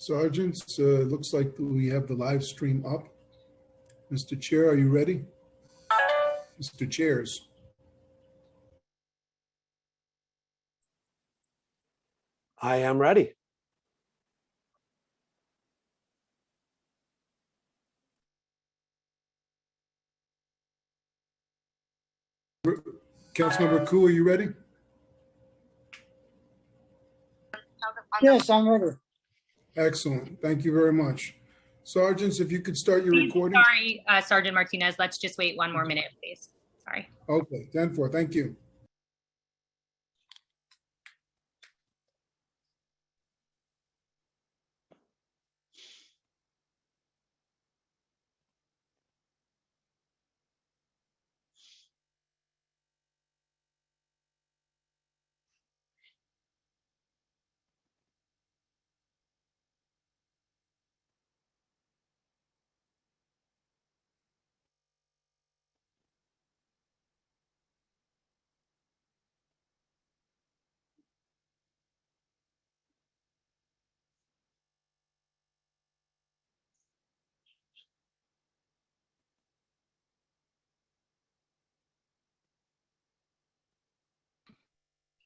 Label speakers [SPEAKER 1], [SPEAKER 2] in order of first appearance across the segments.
[SPEAKER 1] Sergeants, looks like we have the live stream up. Mr. Chair, are you ready? Mr. Chairs.
[SPEAKER 2] I am ready.
[SPEAKER 1] Councilmember Koo, are you ready?
[SPEAKER 3] Yes, I'm ready.
[SPEAKER 1] Excellent. Thank you very much. Sergeants, if you could start your recording.
[SPEAKER 4] Sorry, Sergeant Martinez, let's just wait one more minute, please. Sorry.
[SPEAKER 1] Okay, 10-4, thank you.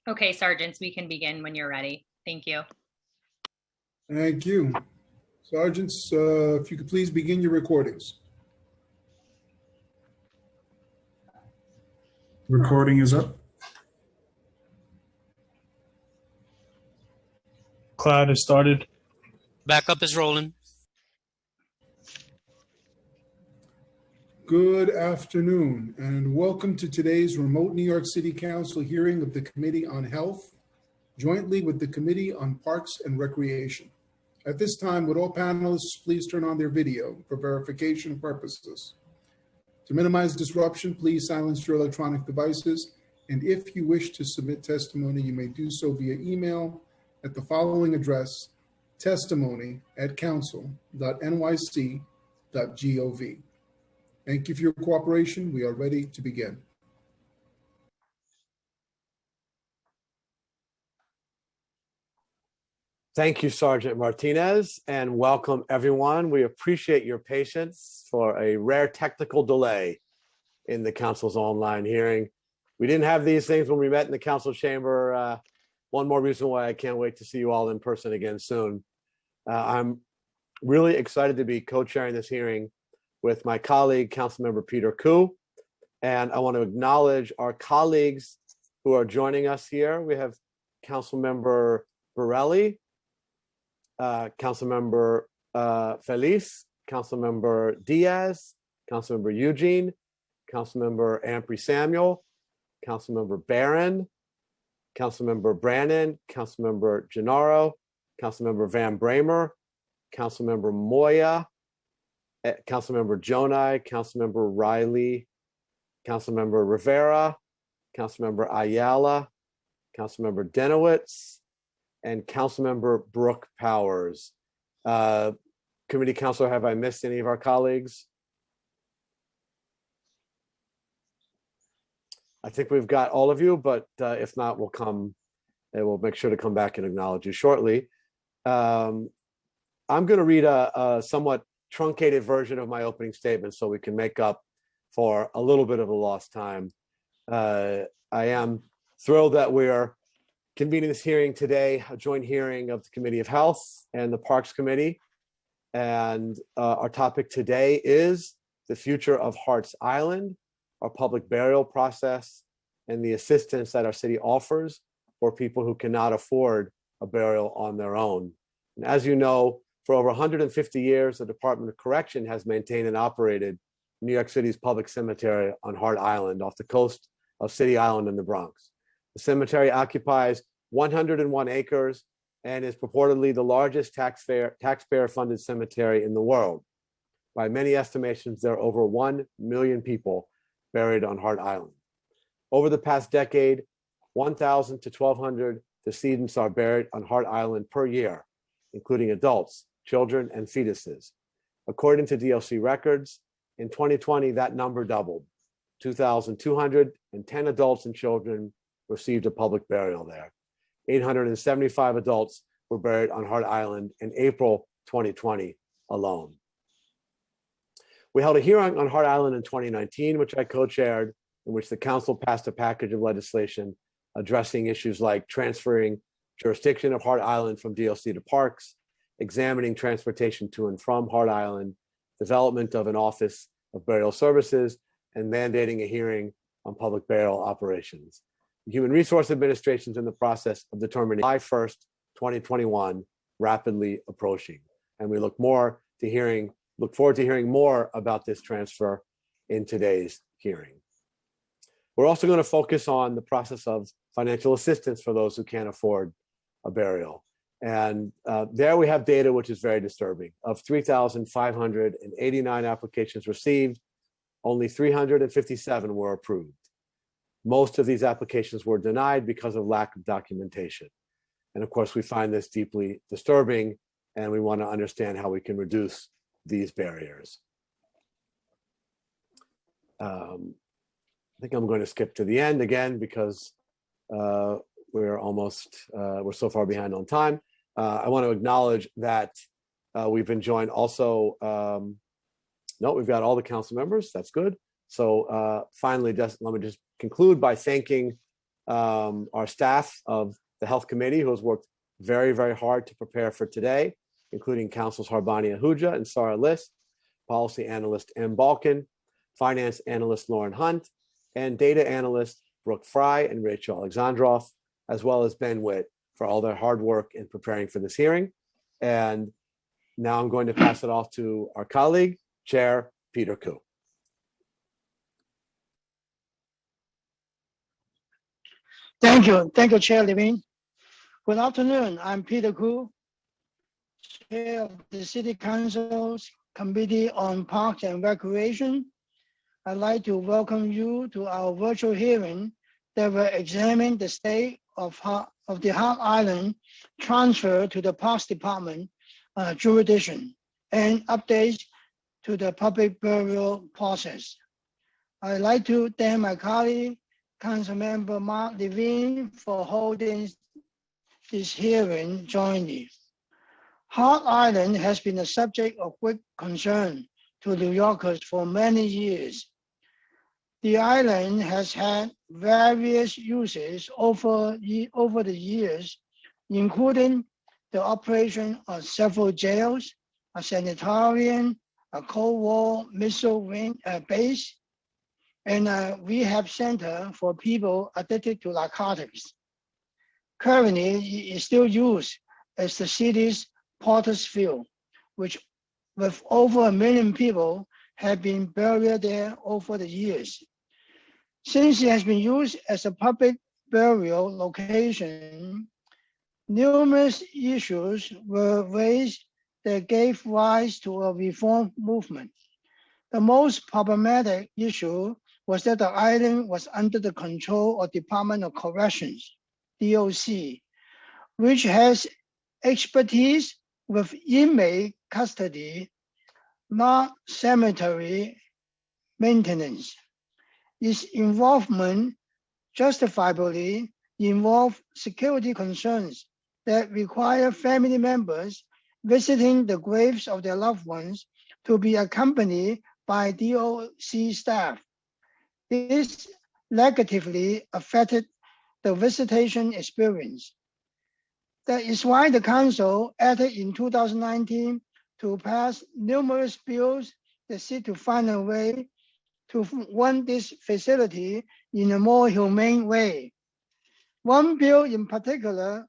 [SPEAKER 4] Okay, Sergeants, we can begin when you're ready. Thank you.
[SPEAKER 1] Thank you. Sergeants, if you could please begin your recordings.
[SPEAKER 5] Recording is up. Cloud has started.
[SPEAKER 6] Backup is rolling.
[SPEAKER 1] Good afternoon and welcome to today's remote New York City Council hearing of the Committee on Health, jointly with the Committee on Parks and Recreation. At this time, would all panelists please turn on their video for verification purposes. To minimize disruption, please silence your electronic devices. And if you wish to submit testimony, you may do so via email at the following address, testimony@council.nyc.gov. Thank you for your cooperation. We are ready to begin.
[SPEAKER 2] Thank you, Sergeant Martinez, and welcome everyone. We appreciate your patience for a rare technical delay in the council's online hearing. We didn't have these things when we met in the council chamber. One more reason why I can't wait to see you all in person again soon. I'm really excited to be co-chairing this hearing with my colleague, Councilmember Peter Koo. And I want to acknowledge our colleagues who are joining us here. We have Councilmember Borelli, Councilmember Feliz, Councilmember Diaz, Councilmember Eugene, Councilmember Ampry Samuel, Councilmember Barron, Councilmember Brannon, Councilmember Gennaro, Councilmember Van Bramer, Councilmember Moya, Councilmember Jonai, Councilmember Riley, Councilmember Rivera, Councilmember Ayala, Councilmember Denowitz, and Councilmember Brooke Powers. Committee Councilor, have I missed any of our colleagues? I think we've got all of you, but if not, we'll make sure to come back and acknowledge you shortly. I'm going to read a somewhat truncated version of my opening statement so we can make up for a little bit of a lost time. I am thrilled that we're convening this hearing today, a joint hearing of the Committee of Health and the Parks Committee. And our topic today is the future of Hart's Island, our public burial process, and the assistance that our city offers for people who cannot afford a burial on their own. And as you know, for over 150 years, the Department of Correction has maintained and operated New York City's public cemetery on Hart Island off the coast of City Island in the Bronx. The cemetery occupies 101 acres and is purportedly the largest taxpayer-funded cemetery in the world. By many estimations, there are over 1 million people buried on Hart Island. Over the past decade, 1,000 to 1,200 decedents are buried on Hart Island per year, including adults, children, and fetuses. According to DLC records, in 2020, that number doubled. 2,210 adults and children received a public burial there. 875 adults were buried on Hart Island in April 2020 alone. We held a hearing on Hart Island in 2019, which I co-chaired, in which the council passed a package of legislation addressing issues like transferring jurisdiction of Hart Island from DLC to Parks, examining transportation to and from Hart Island, development of an Office of Burial Services, and mandating a hearing on public burial operations. The Human Resource Administration is in the process of determining July 1st, 2021, rapidly approaching. And we look forward to hearing more about this transfer in today's hearing. We're also going to focus on the process of financial assistance for those who can't afford a burial. And there we have data which is very disturbing. Of 3,589 applications received, only 357 were approved. Most of these applications were denied because of lack of documentation. And of course, we find this deeply disturbing, and we want to understand how we can reduce these barriers. I think I'm going to skip to the end again because we're so far behind on time. I want to acknowledge that we've been joined also. No, we've got all the council members. That's good. So finally, let me just conclude by thanking our staff of the Health Committee, who has worked very, very hard to prepare for today, including Councilors Harbani Ahuja and Sarah List, Policy Analyst M. Balkin, Finance Analyst Lauren Hunt, and Data Analyst Brooke Fry and Rachel Alexandrov, as well as Ben Witt, for all their hard work in preparing for this hearing. And now I'm going to pass it off to our colleague, Chair Peter Koo.
[SPEAKER 3] Thank you, Chair Levine. Good afternoon. I'm Peter Koo, Chair of the City Council's Committee on Parks and Recreation. I'd like to welcome you to our virtual hearing that will examine the state of the Hart Island transfer to the Parks Department jurisdiction and updates to the public burial process. I'd like to thank my colleague, Councilmember Mark Levine, for holding this hearing jointly. Hart Island has been a subject of great concern to New Yorkers for many years. The island has had various uses over the years, including the operation of several jails, a sanitarium, a Cold War missile base, and a rehab center for people addicted to narcotics. Currently, it is still used as the city's Potter's Field, which with over 1 million people have been buried there over the years. Since it has been used as a public burial location, numerous issues were raised that gave rise to a reform movement. The most problematic issue was that the island was under the control of Department of Corrections, DOC, which has expertise with inmate custody, not cemetery maintenance. Its involvement justifiably involved security concerns that require family members visiting the graves of their loved ones to be accompanied by DOC staff. This negatively affected the visitation experience. That is why the council acted in 2019 to pass numerous bills that seek to find a way to run this facility in a more humane way. One bill in particular,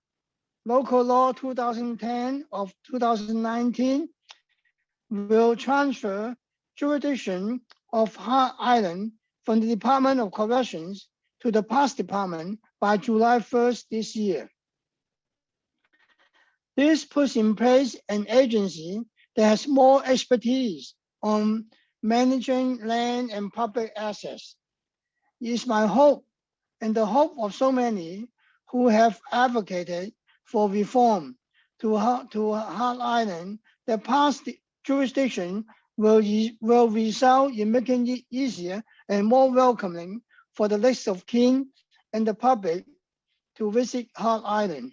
[SPEAKER 3] Local Law 2010 of 2019, will transfer jurisdiction of Hart Island from the Department of Corrections to the Parks Department by July 1st this year. This puts in place an agency that has more expertise on managing land and public assets. It is my hope and the hope of so many who have advocated for reform to Hart Island that Parks jurisdiction will result in making it easier and more welcoming for the next of kin and the public to visit Hart Island.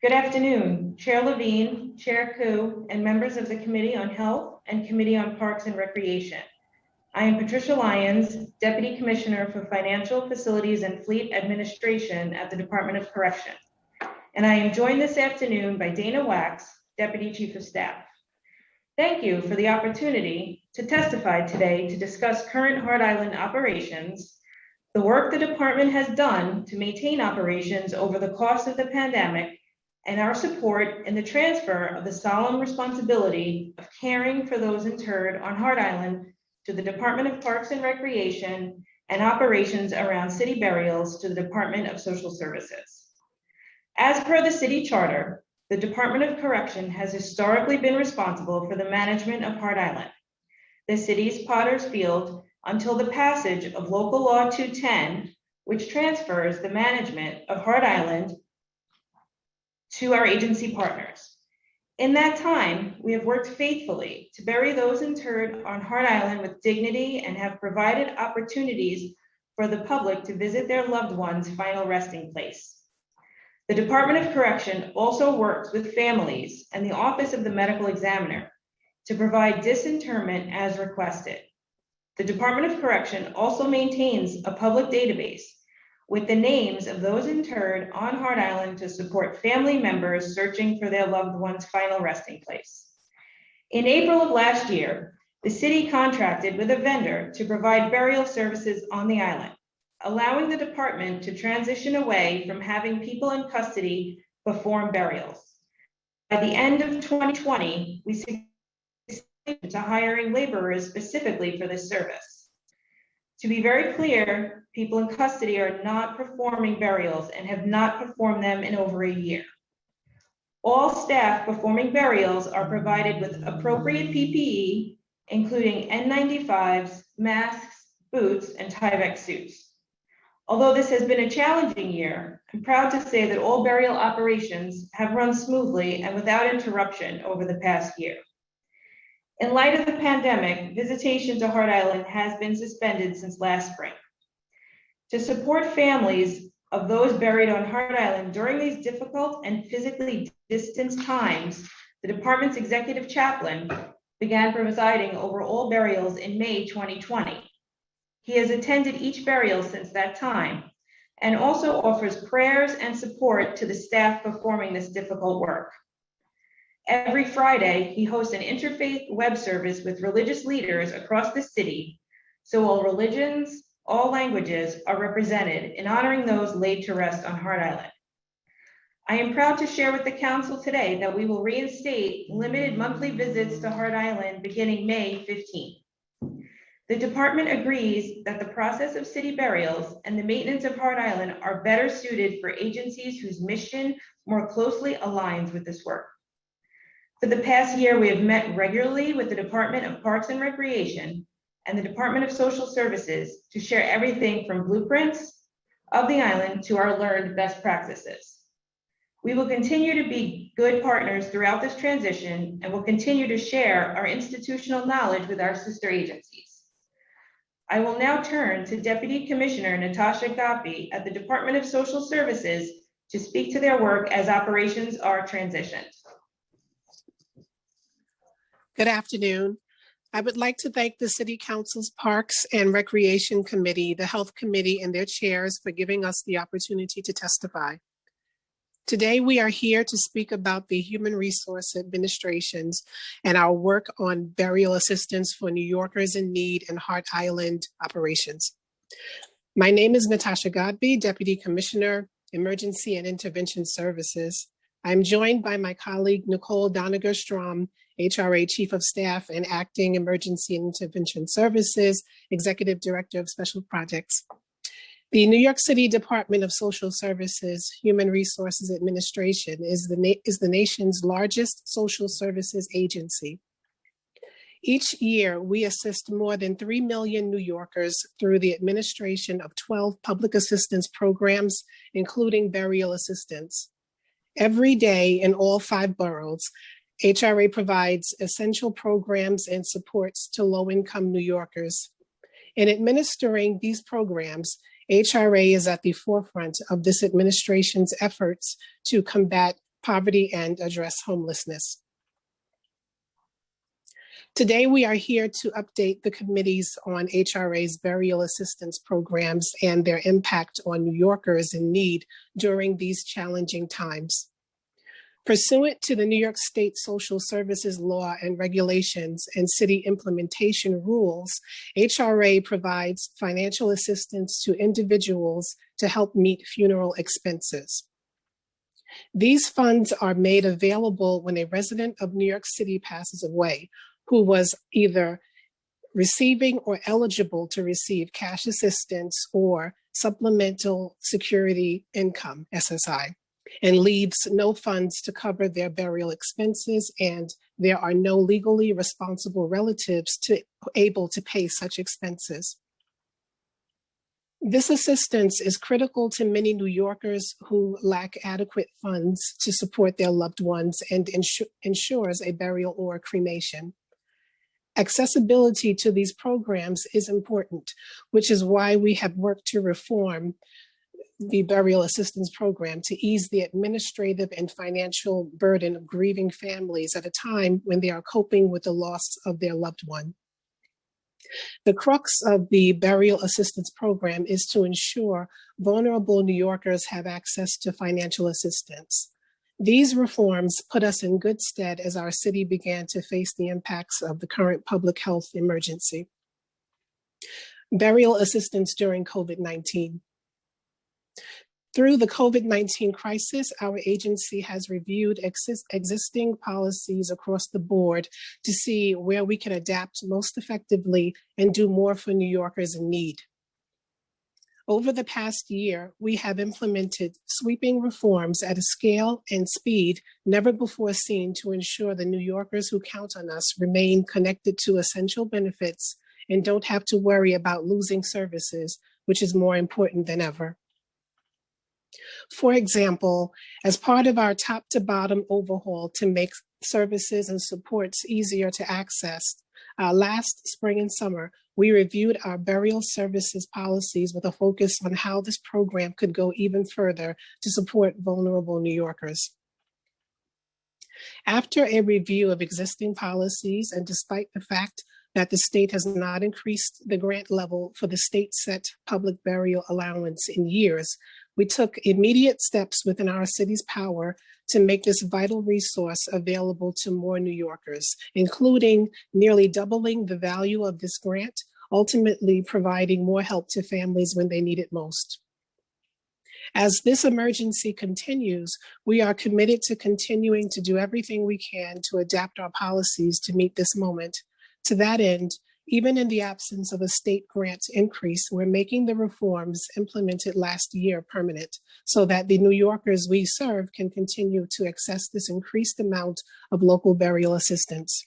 [SPEAKER 7] Good afternoon, Chair Levine, Chair Ku, and members of the Committee on Health and Committee on Parks and Recreation. I am Patricia Lyons, Deputy Commissioner for Financial Facilities and Fleet Administration at the Department of Correction. And I am joined this afternoon by Dana Wax, Deputy Chief of Staff. Thank you for the opportunity to testify today to discuss current Hart Island operations, the work the department has done to maintain operations over the course of the pandemic, and our support in the transfer of the solemn responsibility of caring for those interred on Hart Island to the Department of Parks and Recreation and operations around city burials to the Department of Social Services. As per the city charter, the Department of Correction has historically been responsible for the management of Hart Island, the city's Potter's Field, until the passage of Local Law 210, which transfers the management of Hart Island to our agency partners. In that time, we have worked faithfully to bury those interred on Hart Island with dignity and have provided opportunities for the public to visit their loved one's final resting place. The Department of Correction also works with families and the Office of the Medical Examiner to provide disinterment as requested. The Department of Correction also maintains a public database with the names of those interred on Hart Island to support family members searching for their loved one's final resting place. In April of last year, the city contracted with a vendor to provide burial services on the island, allowing the department to transition away from having people in custody perform burials. By the end of 2020, we succeeded to hiring laborers specifically for this service. To be very clear, people in custody are not performing burials and have not performed them in over a year. All staff performing burials are provided with appropriate PPE, including N95s, masks, boots, and Tyvek suits. Although this has been a challenging year, I'm proud to say that all burial operations have run smoothly and without interruption over the past year. In light of the pandemic, visitation to Hart Island has been suspended since last spring. To support families of those buried on Hart Island during these difficult and physically distanced times, the department's executive chaplain began presiding over all burials in May 2020. He has attended each burial since that time and also offers prayers and support to the staff performing this difficult work. Every Friday, he hosts an interfaith web service with religious leaders across the city, so all religions, all languages are represented in honoring those laid to rest on Hart Island. I am proud to share with the council today that we will reinstate limited monthly visits to Hart Island beginning May 15th. The department agrees that the process of city burials and the maintenance of Hart Island are better suited for agencies whose mission more closely aligns with this work. For the past year, we have met regularly with the Department of Parks and Recreation and the Department of Social Services to share everything from blueprints of the island to our learned best practices. We will continue to be good partners throughout this transition and will continue to share our institutional knowledge with our sister agencies. I will now turn to Deputy Commissioner Natasha Gopi at the Department of Social Services to speak to their work as operations are transitioned.
[SPEAKER 8] Good afternoon. I would like to thank the City Council's Parks and Recreation Committee, the Health Committee, and their chairs for giving us the opportunity to testify. Today, we are here to speak about the Human Resource Administrations and our work on burial assistance for New Yorkers in need in Hart Island operations. My name is Natasha Godby, Deputy Commissioner, Emergency and Intervention Services. I'm joined by my colleague, Nicole Doniger-Strom, HRA Chief of Staff and Acting Emergency and Intervention Services, Executive Director of Special Projects. The New York City Department of Social Services Human Resources Administration is the nation's largest social services agency. Each year, we assist more than 3 million New Yorkers through the administration of 12 public assistance programs, including burial assistance. Every day in all 5 boroughs, HRA provides essential programs and supports to low-income New Yorkers. In administering these programs, HRA is at the forefront of this administration's efforts to combat poverty and address homelessness. Today, we are here to update the committees on HRA's burial assistance programs and their impact on New Yorkers in need during these challenging times. Pursuant to the New York State Social Services Law and Regulations and City Implementation Rules, HRA provides financial assistance to individuals to help meet funeral expenses. These funds are made available when a resident of New York City passes away, who was either receiving or eligible to receive cash assistance or supplemental security income, SSI, and leaves no funds to cover their burial expenses, and there are no legally responsible relatives able to pay such expenses. This assistance is critical to many New Yorkers who lack adequate funds to support their loved ones and ensures a burial or cremation. Accessibility to these programs is important, which is why we have worked to reform the burial assistance program to ease the administrative and financial burden of grieving families at a time when they are coping with the loss of their loved one. The crux of the burial assistance program is to ensure vulnerable New Yorkers have access to financial assistance. These reforms put us in good stead as our city began to face the impacts of the current public health emergency. Burial assistance during COVID-19. Through the COVID-19 crisis, our agency has reviewed existing policies across the board to see where we can adapt most effectively and do more for New Yorkers in need. Over the past year, we have implemented sweeping reforms at a scale and speed never before seen to ensure the New Yorkers who count on us remain connected to essential benefits and don't have to worry about losing services, which is more important than ever. For example, as part of our top to bottom overhaul to make services and supports easier to access, last spring and summer, we reviewed our burial services policies with a focus on how this program could go even further to support vulnerable New Yorkers. After a review of existing policies, and despite the fact that the state has not increased the grant level for the state set public burial allowance in years, we took immediate steps within our city's power to make this vital resource available to more New Yorkers, including nearly doubling the value of this grant, ultimately providing more help to families when they need it most. As this emergency continues, we are committed to continuing to do everything we can to adapt our policies to meet this moment. To that end, even in the absence of a state grant increase, we're making the reforms implemented last year permanent so that the New Yorkers we serve can continue to access this increased amount of local burial assistance.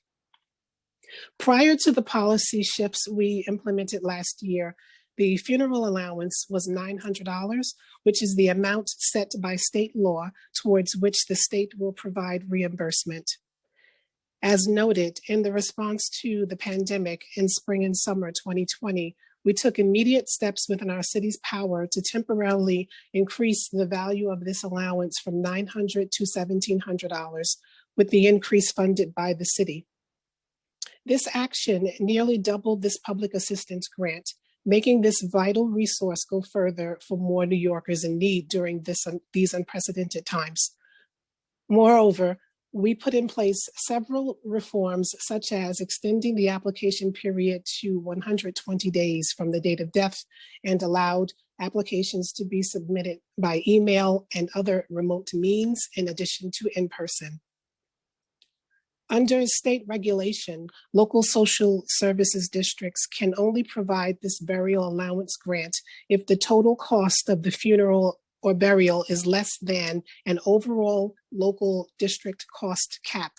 [SPEAKER 8] Prior to the policy shifts we implemented last year, the funeral allowance was $900, which is the amount set by state law towards which the state will provide reimbursement. As noted, in the response to the pandemic in spring and summer 2020, we took immediate steps within our city's power to temporarily increase the value of this allowance from $900 to $1,700, with the increase funded by the city. This action nearly doubled this public assistance grant, making this vital resource go further for more New Yorkers in need during these unprecedented times. Moreover, we put in place several reforms, such as extending the application period to 120 days from the date of death and allowed applications to be submitted by email and other remote means, in addition to in person. Under state regulation, local social services districts can only provide this burial allowance grant if the total cost of the funeral or burial is less than an overall local district cost cap.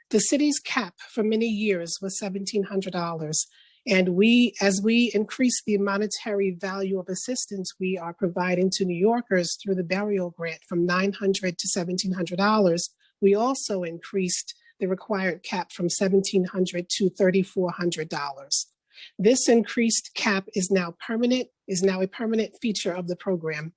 [SPEAKER 8] The city's cap for many years was $1,700, and as we increase the monetary value of assistance we are providing to New Yorkers through the burial grant from $900 to $1,700, we also increased the required cap from $1,700 to $3,400. This increased cap is now a permanent feature of the program.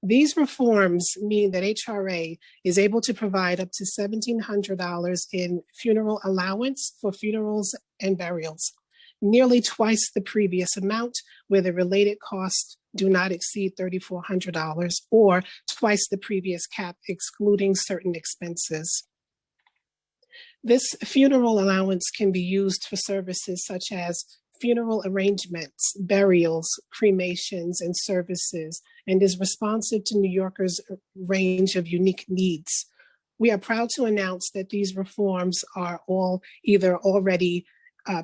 [SPEAKER 8] These reforms mean that HRA is able to provide up to $1,700 in funeral allowance for funerals and burials, nearly twice the previous amount, where the related costs do not exceed $3,400, or twice the previous cap, excluding certain expenses. This funeral allowance can be used for services such as funeral arrangements, burials, cremations, and services, and is responsive to New Yorkers' range of unique needs. We are proud to announce that these reforms are all either already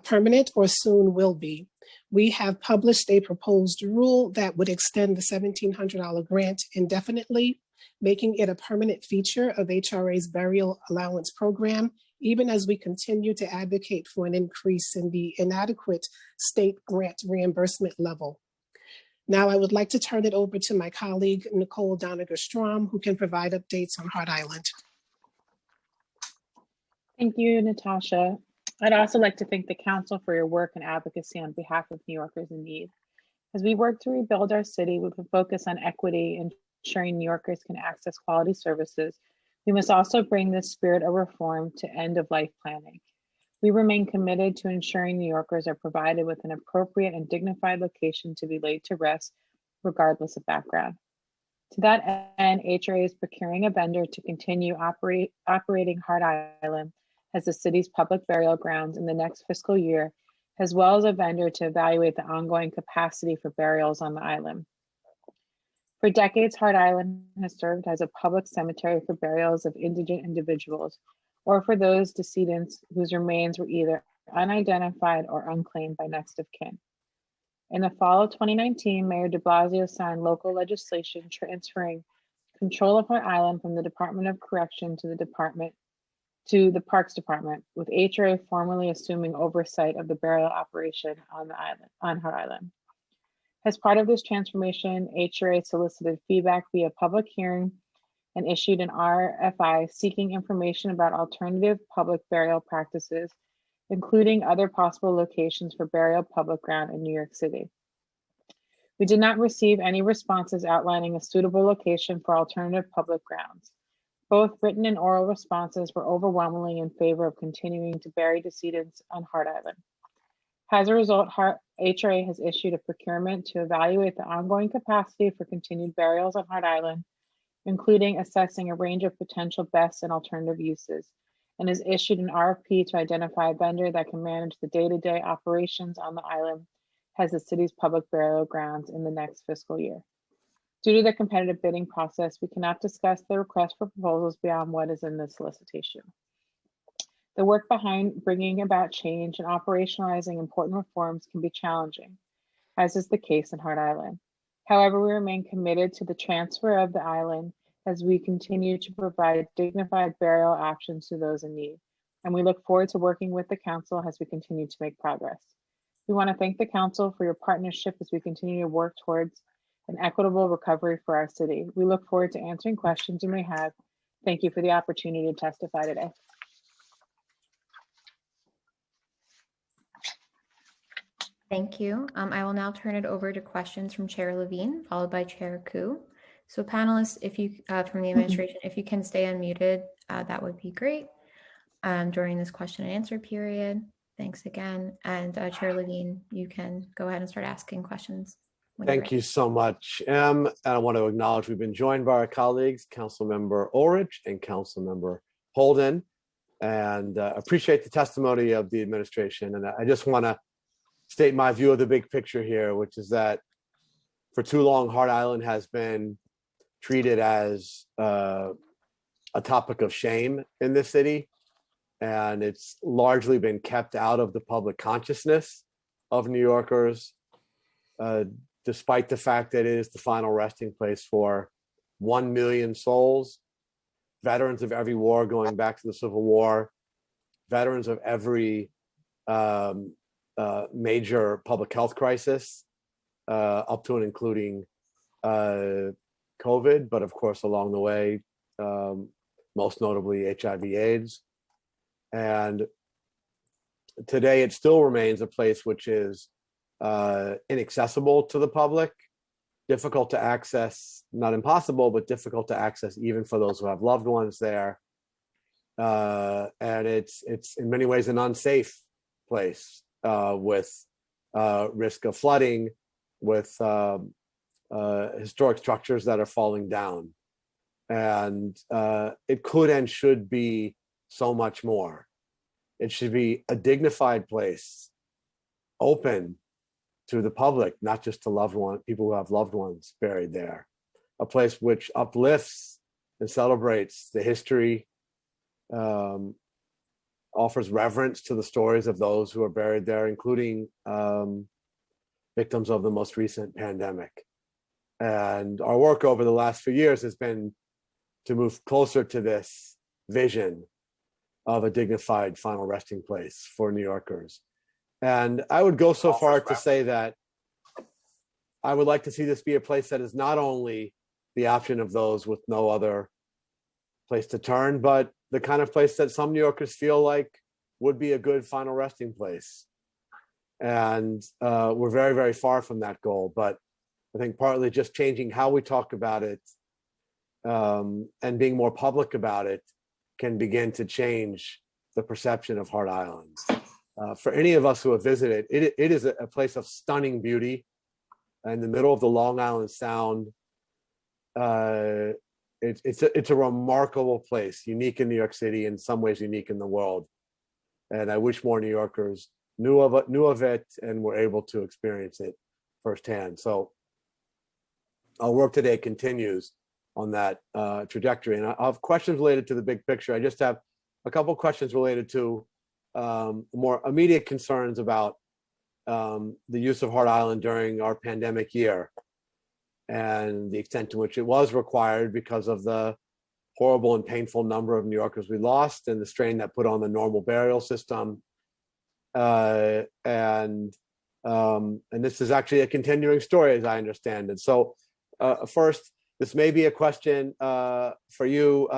[SPEAKER 8] permanent or soon will be. We have published a proposed rule that would extend the $1,700 grant indefinitely, making it a permanent feature of HRA's burial allowance program, even as we continue to advocate for an increase in the inadequate state grant reimbursement level. Now I would like to turn it over to my colleague, Nicole Doniger-Strom, who can provide updates on Hart Island.
[SPEAKER 9] Thank you, Natasha. I'd also like to thank the council for your work and advocacy on behalf of New Yorkers in need. As we work to rebuild our city with a focus on equity and ensuring New Yorkers can access quality services, we must also bring this spirit of reform to end-of-life planning. We remain committed to ensuring New Yorkers are provided with an appropriate and dignified location to be laid to rest, regardless of background. To that end, HRA is procuring a vendor to continue operating Hart Island as the city's public burial grounds in the next fiscal year, as well as a vendor to evaluate the ongoing capacity for burials on the island. For decades, Hart Island has served as a public cemetery for burials of indigent individuals, or for those decedents whose remains were either unidentified or unclaimed by next of kin. In the fall of 2019, Mayor de Blasio signed local legislation transferring control of Hart Island from the Department of Correction to the Parks Department, with HRA formally assuming oversight of the burial operation on Hart Island. As part of this transformation, HRA solicited feedback via public hearing and issued an RFI seeking information about alternative public burial practices, including other possible locations for burial public ground in New York City. We did not receive any responses outlining a suitable location for alternative public grounds. Both written and oral responses were overwhelmingly in favor of continuing to bury decedents on Hart Island. As a result, HRA has issued a procurement to evaluate the ongoing capacity for continued burials on Hart Island, including assessing a range of potential best and alternative uses, and has issued an RFP to identify a vendor that can manage the day-to-day operations on the island as the city's public burial grounds in the next fiscal year. Due to the competitive bidding process, we cannot discuss the request for proposals beyond what is in the solicitation. The work behind bringing about change and operationalizing important reforms can be challenging, as is the case in Hart Island. However, we remain committed to the transfer of the island as we continue to provide dignified burial options to those in need. And we look forward to working with the council as we continue to make progress. We want to thank the council for your partnership as we continue to work towards an equitable recovery for our city. We look forward to answering questions you may have. Thank you for the opportunity to testify today.
[SPEAKER 10] Thank you. I will now turn it over to questions from Chair Levine, followed by Chair Koo. So panelists, if you from the administration, if you can stay unmuted, that would be great during this question and answer period. Thanks again. And Chair Levine, you can go ahead and start asking questions.
[SPEAKER 2] Thank you so much, Em. And I want to acknowledge we've been joined by our colleagues, Councilmember Ulrich and Councilmember Holden, and appreciate the testimony of the administration. And I just want to state my view of the big picture here, which is that for too long, Hart Island has been treated as a topic of shame in this city. And it's largely been kept out of the public consciousness of New Yorkers, despite the fact that it is the final resting place for 1 million souls, veterans of every war going back to the Civil War, veterans of every major public health crisis, up to and including COVID, but of course along the way, most notably HIV/AIDS. And today it still remains a place which is inaccessible to the public, difficult to access, not impossible, but difficult to access even for those who have loved ones there. And it's in many ways an unsafe place with risk of flooding, with historic structures that are falling down. And it could and should be so much more. It should be a dignified place, open to the public, not just to loved ones, people who have loved ones buried there. A place which uplifts and celebrates the history, offers reverence to the stories of those who are buried there, including victims of the most recent pandemic. And our work over the last few years has been to move closer to this vision of a dignified final resting place for New Yorkers. And I would go so far to say that I would like to see this be a place that is not only the option of those with no other place to turn, but the kind of place that some New Yorkers feel like would be a good final resting place. And we're very, very far from that goal. But I think partly just changing how we talk about it and being more public about it can begin to change the perception of Hart Island. For any of us who have visited, it is a place of stunning beauty in the middle of the Long Island Sound. It's a remarkable place, unique in New York City, in some ways unique in the world. And I wish more New Yorkers knew of it and were able to experience it firsthand. So our work today continues on that trajectory. And I have questions related to the big picture. I just have a couple of questions related to more immediate concerns about the use of Hart Island during our pandemic year and the extent to which it was required because of the horrible and painful number of New Yorkers we lost and the strain that put on the normal burial system. And this is actually a continuing story, as I understand it. So first, this may be a question for you,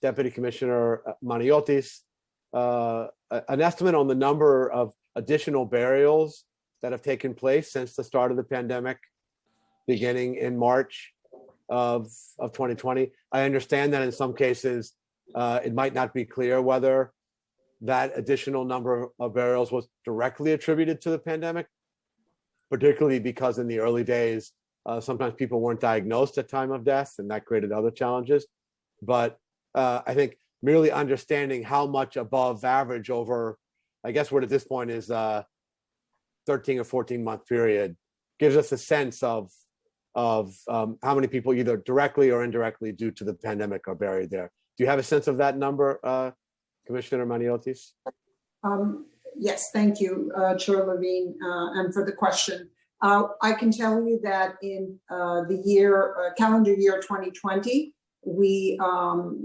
[SPEAKER 2] Deputy Commissioner Maniotis. An estimate on the number of additional burials that have taken place since the start of the pandemic, beginning in March of 2020. I understand that in some cases, it might not be clear whether that additional number of burials was directly attributed to the pandemic, particularly because in the early days, sometimes people weren't diagnosed at time of death, and that created other challenges. But I think merely understanding how much above average over, I guess what at this point is 13 or 14 month period, gives us a sense of how many people either directly or indirectly due to the pandemic are buried there. Do you have a sense of that number, Commissioner Maniotis?
[SPEAKER 11] Yes, thank you, Chair Levine, and for the question. I can tell you that in the year, calendar year 2020, we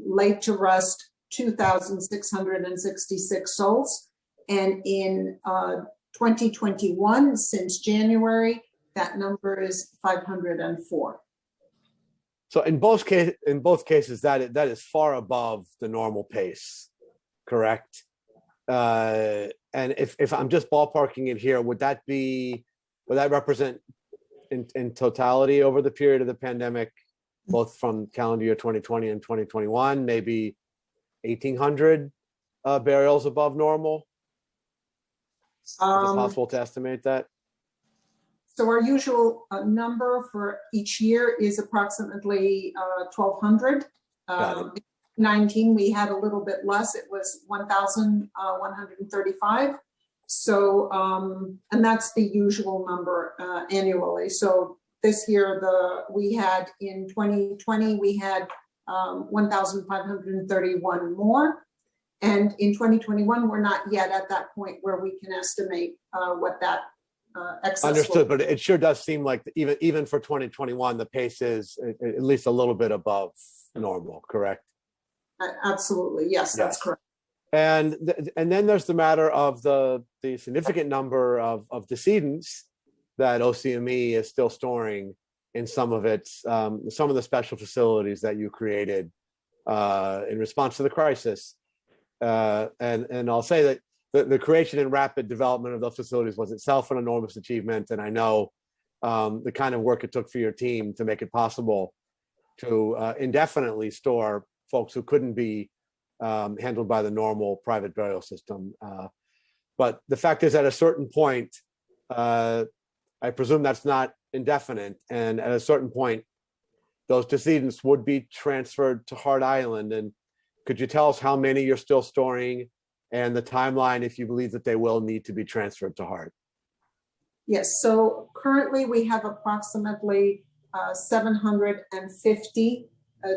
[SPEAKER 11] laid to rest 2,666 souls. And in 2021, since January, that number is 504.
[SPEAKER 2] So in both cases, that is far above the normal pace, correct? And if I'm just ballparking it here, would that represent in totality over the period of the pandemic, both from calendar year 2020 and 2021, maybe 1,800 burials above normal? Is it possible to estimate that?
[SPEAKER 11] So our usual number for each year is approximately 1,200. 19, we had a little bit less. It was 1,135. So, and that's the usual number annually. So this year, we had in 2020, we had 1,531 more. And in 2021, we're not yet at that point where we can estimate what that excess
[SPEAKER 2] Understood, but it sure does seem like even for 2021, the pace is at least a little bit above normal, correct?
[SPEAKER 11] Absolutely, yes, that's correct.
[SPEAKER 2] And then there's the matter of the significant number of decedents that OCME is still storing in some of the special facilities that you created in response to the crisis. And I'll say that the creation and rapid development of those facilities was itself an enormous achievement. And I know the kind of work it took for your team to make it possible to indefinitely store folks who couldn't be handled by the normal private burial system. But the fact is, at a certain point, I presume that's not indefinite, and at a certain point, those decedents would be transferred to Hart Island. And could you tell us how many you're still storing and the timeline if you believe that they will need to be transferred to Hart?
[SPEAKER 11] Yes, so currently we have approximately 750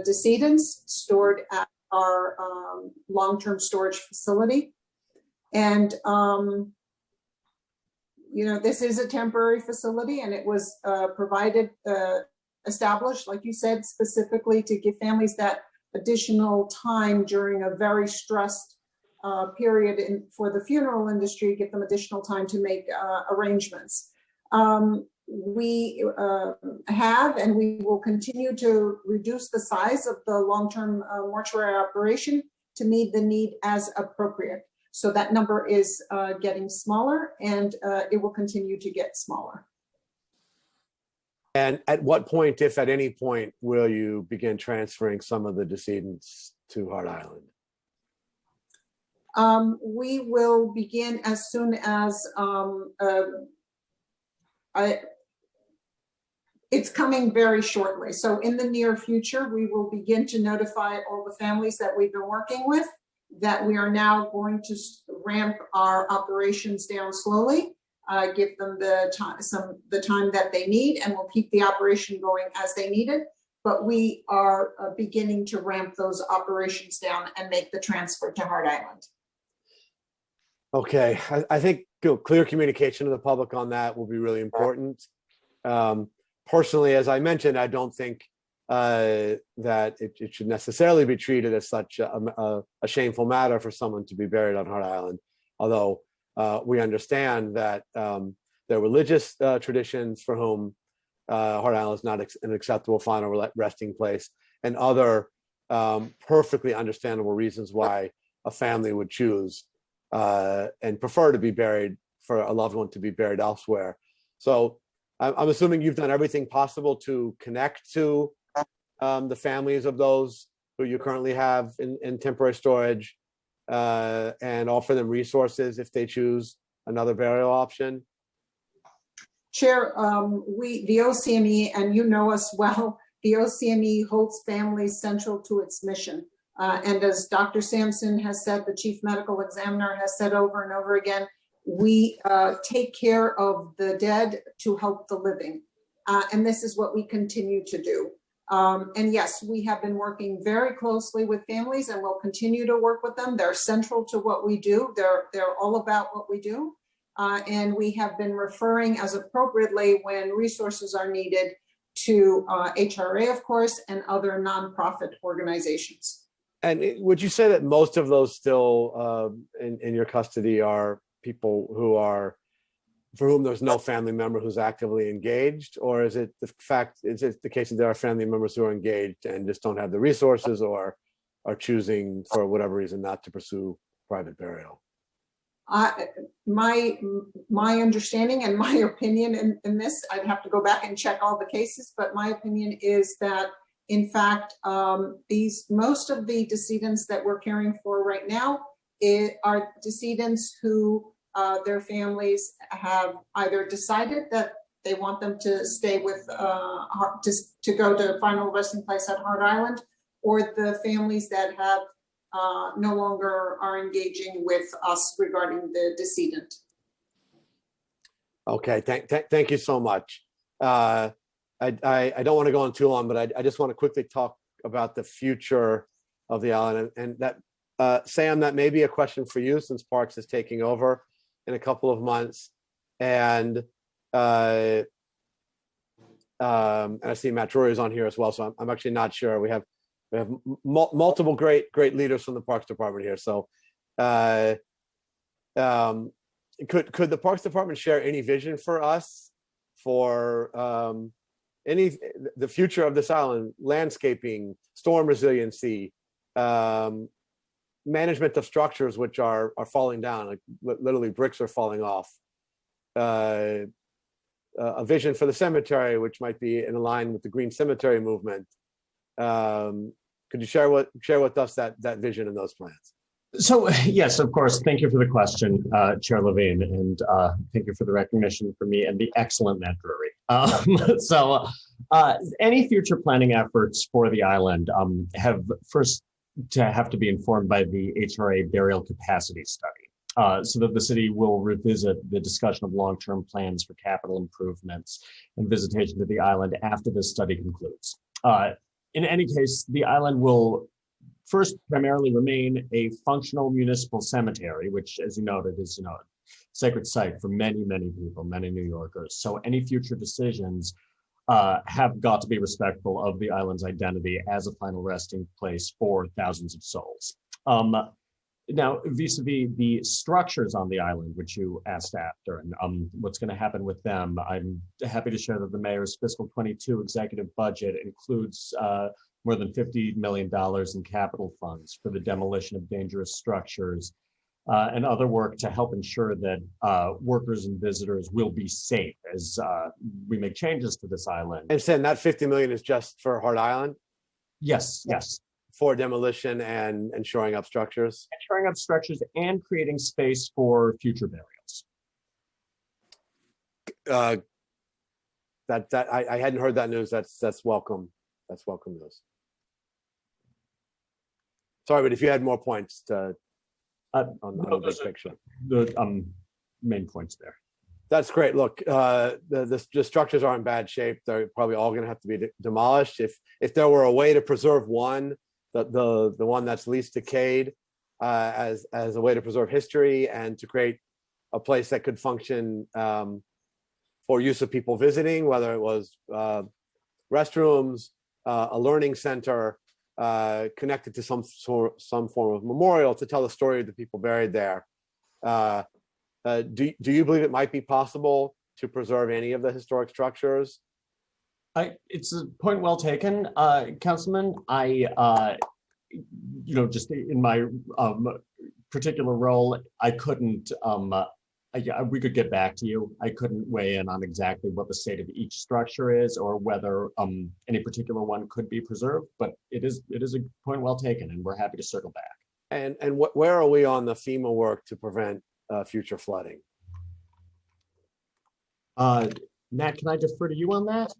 [SPEAKER 11] decedents stored at our long-term storage facility. And, this is a temporary facility, and it was established, like you said, specifically to give families that additional time during a very stressed period for the funeral industry, give them additional time to make arrangements. We have, and we will continue to reduce the size of the long-term mortuary operation to meet the need as appropriate. So that number is getting smaller, and it will continue to get smaller.
[SPEAKER 2] And at what point, if at any point, will you begin transferring some of the decedents to Hart Island?
[SPEAKER 11] We will begin as soon as it's coming very shortly. So in the near future, we will begin to notify all the families that we've been working with that we are now going to ramp our operations down slowly. Give them the time that they need, and we'll keep the operation going as they need it. But we are beginning to ramp those operations down and make the transfer to Hart Island.
[SPEAKER 2] Okay, I think clear communication to the public on that will be really important. Personally, as I mentioned, I don't think that it should necessarily be treated as such a shameful matter for someone to be buried on Hart Island, although we understand that there are religious traditions for whom Hart Island is not an acceptable final resting place, and other perfectly understandable reasons why a family would choose and prefer to be buried, for a loved one to be buried elsewhere. So I'm assuming you've done everything possible to connect to the families of those who you currently have in temporary storage and offer them resources if they choose another burial option.
[SPEAKER 11] Chair, the OCME, and you know us well, the OCME holds families central to its mission. And as Dr. Sampson has said, the chief medical examiner has said over and over again, we take care of the dead to help the living. And this is what we continue to do. And yes, we have been working very closely with families, and we'll continue to work with them. They're central to what we do. They're all about what we do. And we have been referring as appropriately when resources are needed to HRA, of course, and other nonprofit organizations.
[SPEAKER 2] And would you say that most of those still in your custody are people for whom there's no family member who's actively engaged, or is it the case that there are family members who are engaged and just don't have the resources, or are choosing for whatever reason not to pursue private burial?
[SPEAKER 11] My understanding and my opinion in this, I'd have to go back and check all the cases, but my opinion is that, in fact, most of the decedents that we're caring for right now are decedents who their families have either decided that they want them to stay with, to go to final resting place at Hart Island, or the families that have no longer are engaging with us regarding the decedent.
[SPEAKER 2] Okay, thank you so much. I don't want to go on too long, but I just want to quickly talk about the future of the island, and that Sam, that may be a question for you since Parks is taking over in a couple of months, and I see Matt Drury is on here as well, so I'm actually not sure. We have multiple great leaders from the Parks Department here. So could the Parks Department share any vision for us for the future of this island, landscaping, storm resiliency, management of structures which are falling down, like literally bricks are falling off, a vision for the cemetery, which might be in line with the Green Cemetery movement. Could you share with us that vision and those plans?
[SPEAKER 12] So yes, of course. Thank you for the question, Chair Levine, and thank you for the recognition for me and the excellent Matt Drury. Any future planning efforts for the island have first to be informed by the HRA burial capacity study, so that the city will revisit the discussion of long-term plans for capital improvements and visitation to the island after this study concludes. In any case, the island will first primarily remain a functional municipal cemetery, which, as you noted, is a sacred site for many, many people, many New Yorkers. So any future decisions have got to be respectful of the island's identity as a final resting place for thousands of souls. Now, vis-a-vis the structures on the island, which you asked after, and what's going to happen with them, I'm happy to share that the mayor's fiscal 22 executive budget includes more than $50 million in capital funds for the demolition of dangerous structures and other work to help ensure that workers and visitors will be safe as we make changes to this island.
[SPEAKER 2] And Sam, that 50 million is just for Hart Island?
[SPEAKER 12] Yes, yes.
[SPEAKER 2] For demolition and shoring up structures?
[SPEAKER 12] And shoring up structures and creating space for future burials.
[SPEAKER 2] I hadn't heard that news. That's welcome. That's welcome news. Sorry, but if you had more points on the big picture.
[SPEAKER 12] The main points there.
[SPEAKER 2] That's great. Look, the structures are in bad shape. They're probably all going to have to be demolished. If there were a way to preserve one, the one that's least decayed, as a way to preserve history and to create a place that could function for use of people visiting, whether it was restrooms, a learning center, connected to some form of memorial to tell the story of the people buried there. Do you believe it might be possible to preserve any of the historic structures?
[SPEAKER 12] It's a point well taken, Councilman. Just in my particular role, I couldn't. We could get back to you. I couldn't weigh in on exactly what the state of each structure is, or whether any particular one could be preserved. But it is a point well taken, and we're happy to circle back.
[SPEAKER 2] And where are we on the FEMA work to prevent future flooding?
[SPEAKER 12] Matt, can I defer to you on that?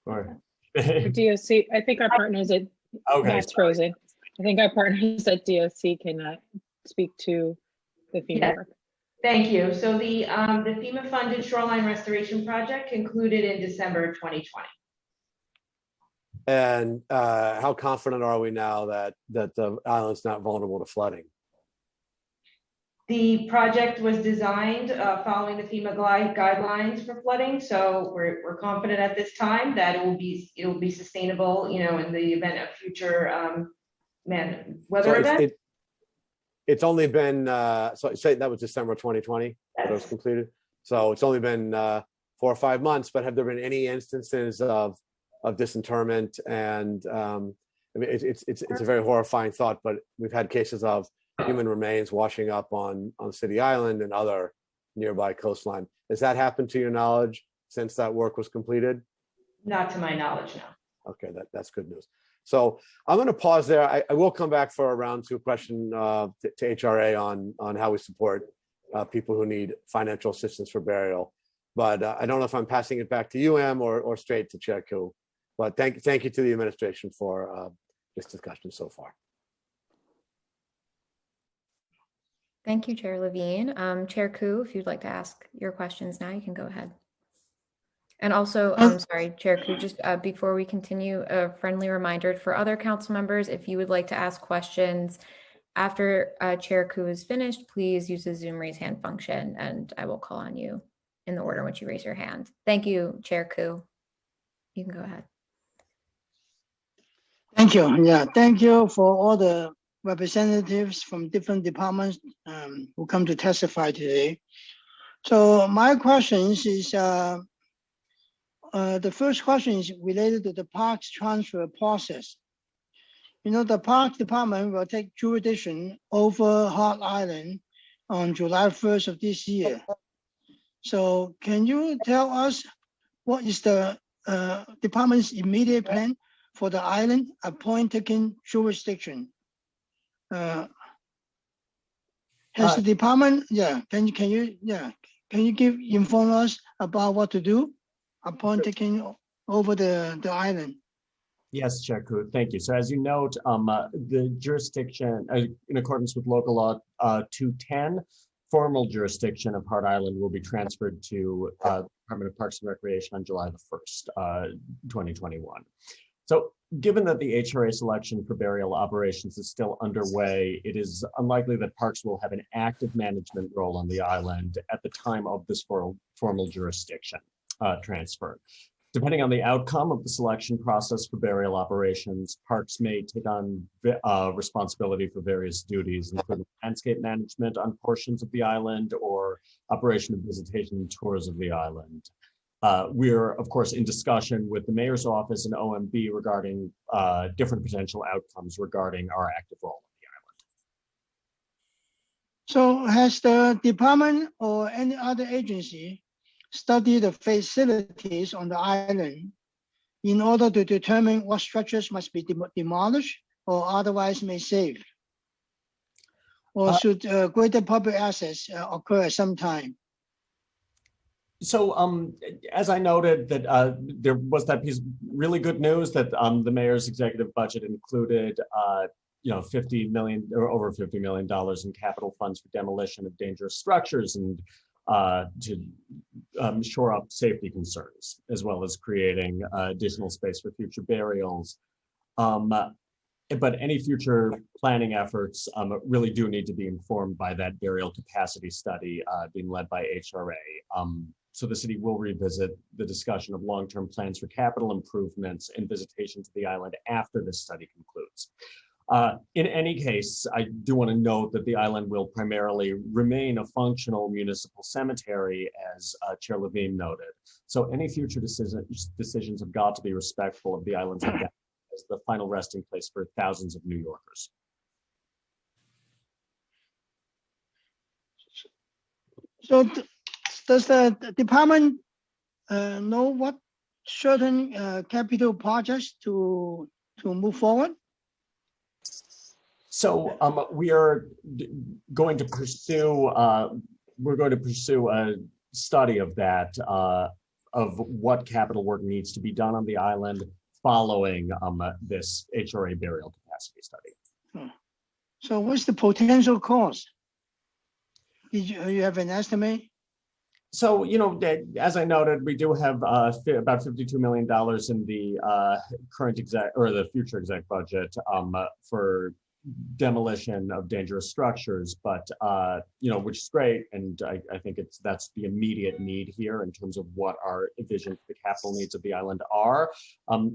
[SPEAKER 12] Or
[SPEAKER 9] For DOC, I think our partners at Matt's frozen. I think our partners at DOC can speak to the FEMA work.
[SPEAKER 7] Thank you. So the FEMA funded shoreline restoration project concluded in December 2020.
[SPEAKER 2] And how confident are we now that the island's not vulnerable to flooding?
[SPEAKER 7] The project was designed following the FEMA guidelines for flooding, so we're confident at this time that it will be sustainable, in the event of future weather events.
[SPEAKER 2] It's only been so say that was December 2020 that it was completed. So it's only been 4 or 5 months. But have there been any instances of disinterment? And it's a very horrifying thought. But we've had cases of human remains washing up on City Island and other nearby coastline. Has that happened to your knowledge since that work was completed?
[SPEAKER 7] Not to my knowledge, no.
[SPEAKER 2] Okay, that's good news. So I'm going to pause there. I will come back for a round 2 question to HRA on how we support people who need financial assistance for burial. But I don't know if I'm passing it back to you, Em, or straight to Chair Koo. But thank you to the administration for this discussion so far.
[SPEAKER 10] Thank you, Chair Levine. Chair Koo, if you'd like to ask your questions now, you can go ahead. And also, I'm sorry, Chair Koo, just before we continue, a friendly reminder for other council members, if you would like to ask questions after Chair Koo is finished, please use the Zoom raise hand function and I will call on you in the order in which you raise your hand. Thank you, Chair Koo. You can go ahead.
[SPEAKER 3] Thank you. Yeah, thank you for all the representatives from different departments who come to testify today. So my questions is, the first question is related to the parks transfer process. The Parks Department will take jurisdiction over Hart Island on July 1st of this year. So can you tell us what is the department's immediate plan for the island upon taking jurisdiction? Has the department, can you inform us about what to do upon taking over the island?
[SPEAKER 12] Yes, Chair Koo, thank you. So as you note, the jurisdiction, in accordance with local law 210, formal jurisdiction of Hart Island will be transferred to Department of Parks and Recreation on July the 1st, 2021. So given that the HRA selection for burial operations is still underway, it is unlikely that Parks will have an active management role on the island at the time of this formal jurisdiction transfer. Depending on the outcome of the selection process for burial operations, Parks may take on responsibility for various duties, including landscape management on portions of the island or operation of visitation and tours of the island. We're, of course, in discussion with the Mayor's Office and OMB regarding different potential outcomes regarding our active role on the island.
[SPEAKER 3] So has the department or any other agency studied the facilities on the island in order to determine what structures must be demolished or otherwise may save? Or should greater public access occur at some time?
[SPEAKER 12] So as I noted that there was that piece of really good news that the mayor's executive budget included 50 million or over $50 million in capital funds for demolition of dangerous structures and to shore up safety concerns, as well as creating additional space for future burials. But any future planning efforts really do need to be informed by that burial capacity study being led by HRA. So the city will revisit the discussion of long-term plans for capital improvements and visitation to the island after this study concludes. In any case, I do want to note that the island will primarily remain a functional municipal cemetery, as Chair Levine noted. So any future decisions have got to be respectful of the island's identity as the final resting place for thousands of New Yorkers.
[SPEAKER 3] So does the department know what certain capital projects to move forward?
[SPEAKER 12] So we are going to pursue, a study of that, of what capital work needs to be done on the island following this HRA burial capacity study.
[SPEAKER 3] So what's the potential cost? You have an estimate?
[SPEAKER 12] So, as I noted, we do have about $52 million in the current exec or the future exec budget for demolition of dangerous structures, but which is great, and I think that's the immediate need here in terms of what our vision for the capital needs of the island are.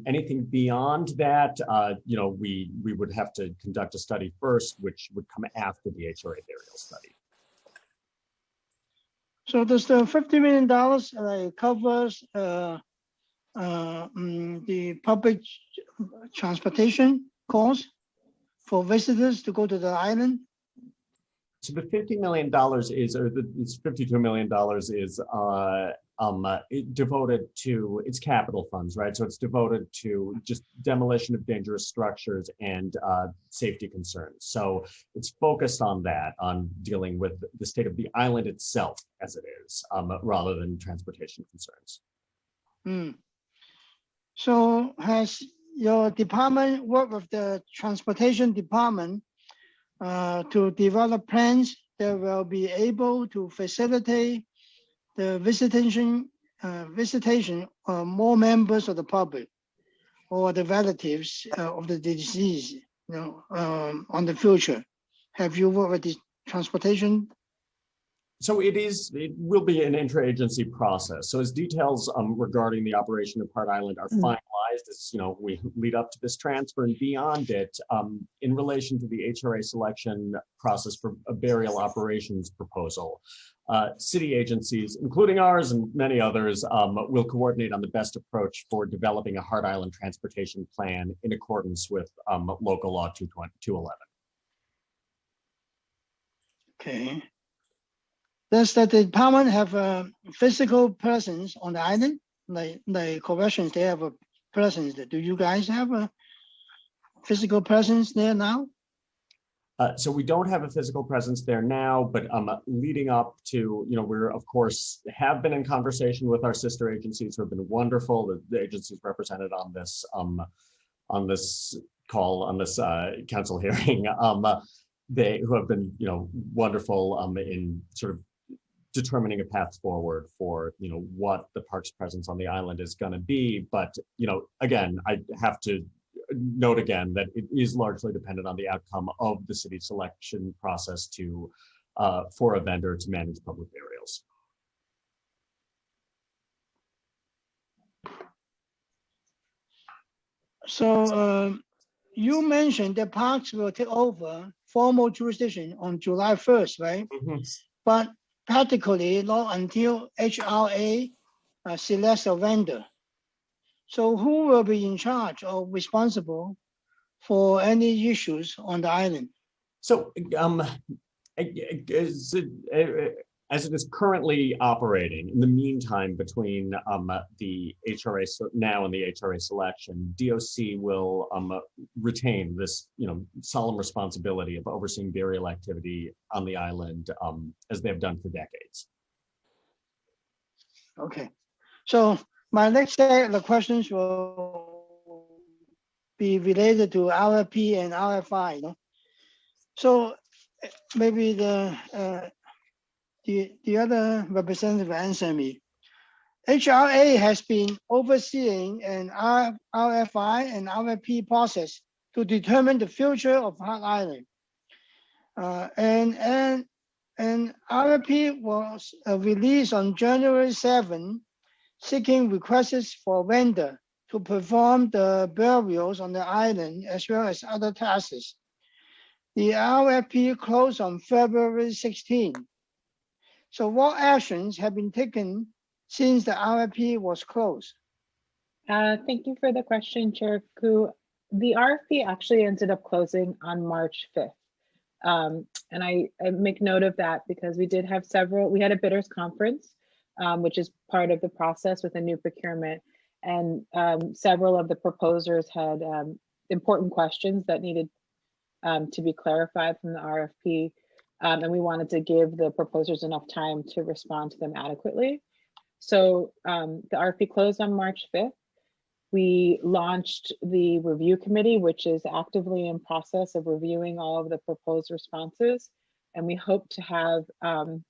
[SPEAKER 12] Anything beyond that, we would have to conduct a study first, which would come after the HRA burial study.
[SPEAKER 3] So does the $50 million covers the public transportation costs for visitors to go to the island?
[SPEAKER 12] So the $50 million is, or it's $52 million is devoted to its capital funds, right? So it's devoted to just demolition of dangerous structures and safety concerns. So it's focused on that, on dealing with the state of the island itself as it is, rather than transportation concerns.
[SPEAKER 3] So has your department worked with the transportation department to develop plans that will be able to facilitate the visitation more members of the public or the relatives of the deceased, on the future? Have you worked with the transportation?
[SPEAKER 12] So it will be an interagency process. So as details regarding the operation of Hart Island are finalized, as we lead up to this transfer and beyond it, in relation to the HRA selection process for a burial operations proposal, city agencies, including ours and many others, will coordinate on the best approach for developing a Hart Island transportation plan in accordance with local law 211.
[SPEAKER 3] Okay. Does the department have a physical presence on the island? Like corrections, they have a presence there. Do you guys have a physical presence there now?
[SPEAKER 12] So we don't have a physical presence there now, but leading up to, we're of course have been in conversation with our sister agencies who have been wonderful. The agencies represented on this call, on this council hearing, who have been, wonderful in sort of determining a path forward for, what the park's presence on the island is going to be. But, again, I have to note again that it is largely dependent on the outcome of the city selection process for a vendor to manage public burials.
[SPEAKER 3] So you mentioned that parks will take over formal jurisdiction on July 1st, right?
[SPEAKER 12] Mm-hmm.
[SPEAKER 3] But practically not until HRA selects a vendor. So who will be in charge or responsible for any issues on the island?
[SPEAKER 12] So as it is currently operating, in the meantime, between the HRA now and the HRA selection, DOC will retain this, solemn responsibility of overseeing burial activity on the island, as they've done for decades.
[SPEAKER 3] Okay, so my next set of questions will be related to RFP and RFI. So maybe the other representative answer me. HRA has been overseeing an RFI and RFP process to determine the future of Hart Island. And RFP was released on January 7, seeking requests for vendor to perform the burials on the island as well as other tasks. The RFP closed on February 16. So what actions have been taken since the RFP was closed?
[SPEAKER 9] Thank you for the question, Chair Koo. The RFP actually ended up closing on March 5th. And I make note of that because we had a bidders conference, which is part of the process with a new procurement. And several of the proposers had important questions that needed to be clarified from the RFP. And we wanted to give the proposers enough time to respond to them adequately. So the RFP closed on March 5th. We launched the review committee, which is actively in process of reviewing all of the proposed responses. And we hope to have an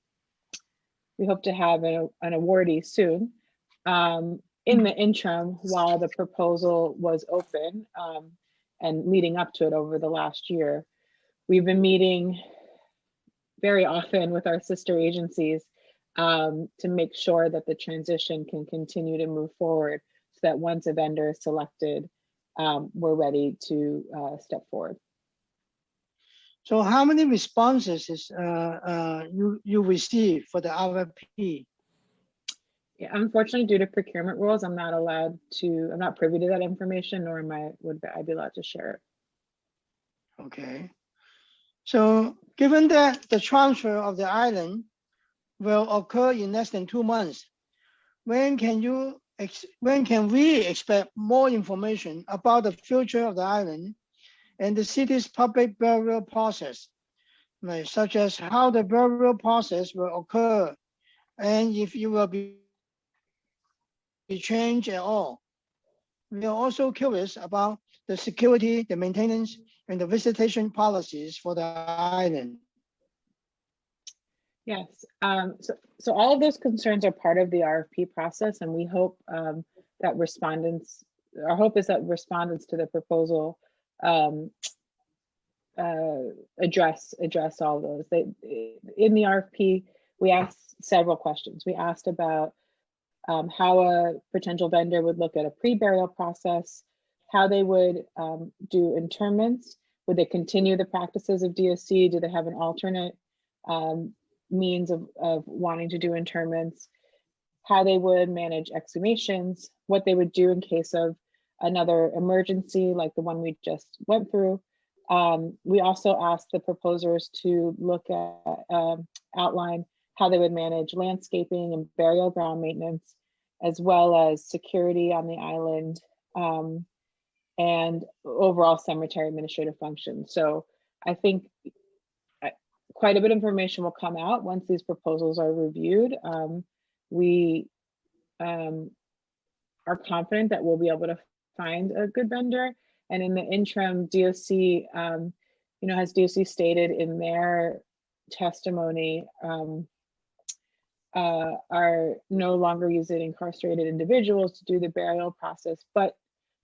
[SPEAKER 9] awardee soon. In the interim, while the proposal was open and leading up to it over the last year, we've been meeting very often with our sister agencies to make sure that the transition can continue to move forward so that once a vendor is selected, we're ready to step forward.
[SPEAKER 3] So how many responses you received for the RFP?
[SPEAKER 9] Yeah, unfortunately, due to procurement rules, I'm not privy to that information, nor would I be allowed to share it.
[SPEAKER 3] Okay. So given that the transfer of the island will occur in less than 2 months, when can we expect more information about the future of the island and the city's public burial process, such as how the burial process will occur and if it will be changed at all? We are also curious about the security, the maintenance, and the visitation policies for the island.
[SPEAKER 9] Yes, so all of those concerns are part of the RFP process, and we hope that our hope is that respondents to the proposal address all those. In the RFP, we asked several questions. We asked about how a potential vendor would look at a pre-burial process, how they would do interments, would they continue the practices of DOC, do they have an alternate means of wanting to do interments, how they would manage exhumations, what they would do in case of another emergency like the one we just went through. We also asked the proposers to look at, outline how they would manage landscaping and burial ground maintenance, as well as security on the island, and overall cemetery administrative functions. So I think quite a bit of information will come out once these proposals are reviewed. We are confident that we'll be able to find a good vendor. And in the interim, DOC, as DOC stated in their testimony, are no longer using incarcerated individuals to do the burial process, but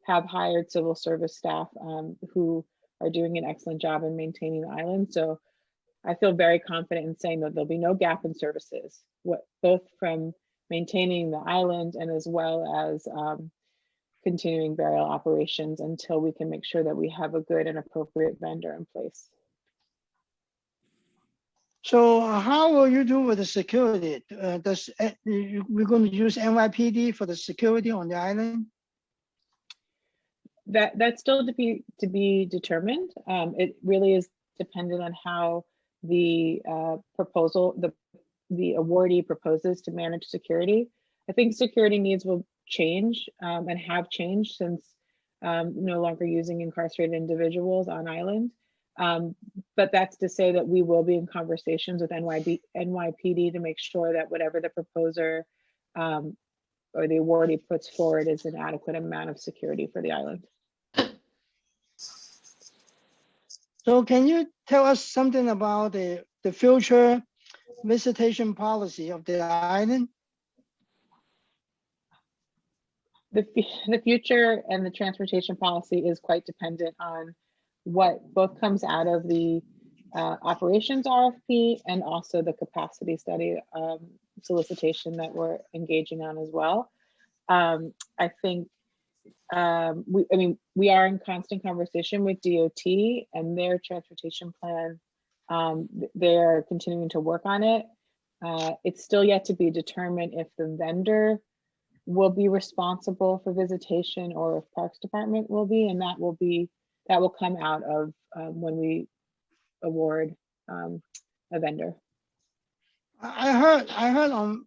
[SPEAKER 9] have hired civil service staff who are doing an excellent job in maintaining the island. So I feel very confident in saying that there'll be no gap in services, both from maintaining the island and as well as continuing burial operations until we can make sure that we have a good and appropriate vendor in place.
[SPEAKER 3] So how will you do with the security? We're going to use NYPD for the security on the island?
[SPEAKER 9] That's still to be determined. It really is dependent on how the proposal, the awardee proposes to manage security. I think security needs will change and have changed since no longer using incarcerated individuals on island. But that's to say that we will be in conversations with NYPD to make sure that whatever the proposer or the awardee puts forward is an adequate amount of security for the island.
[SPEAKER 3] So can you tell us something about the future visitation policy of the island?
[SPEAKER 9] The future and the transportation policy is quite dependent on what both comes out of the operations RFP and also the capacity study solicitation that we're engaging on as well. I think we are in constant conversation with DOT and their transportation plan. They're continuing to work on it. It's still yet to be determined if the vendor will be responsible for visitation or if Parks Department will be, and that will come out of when we award a vendor.
[SPEAKER 3] I heard on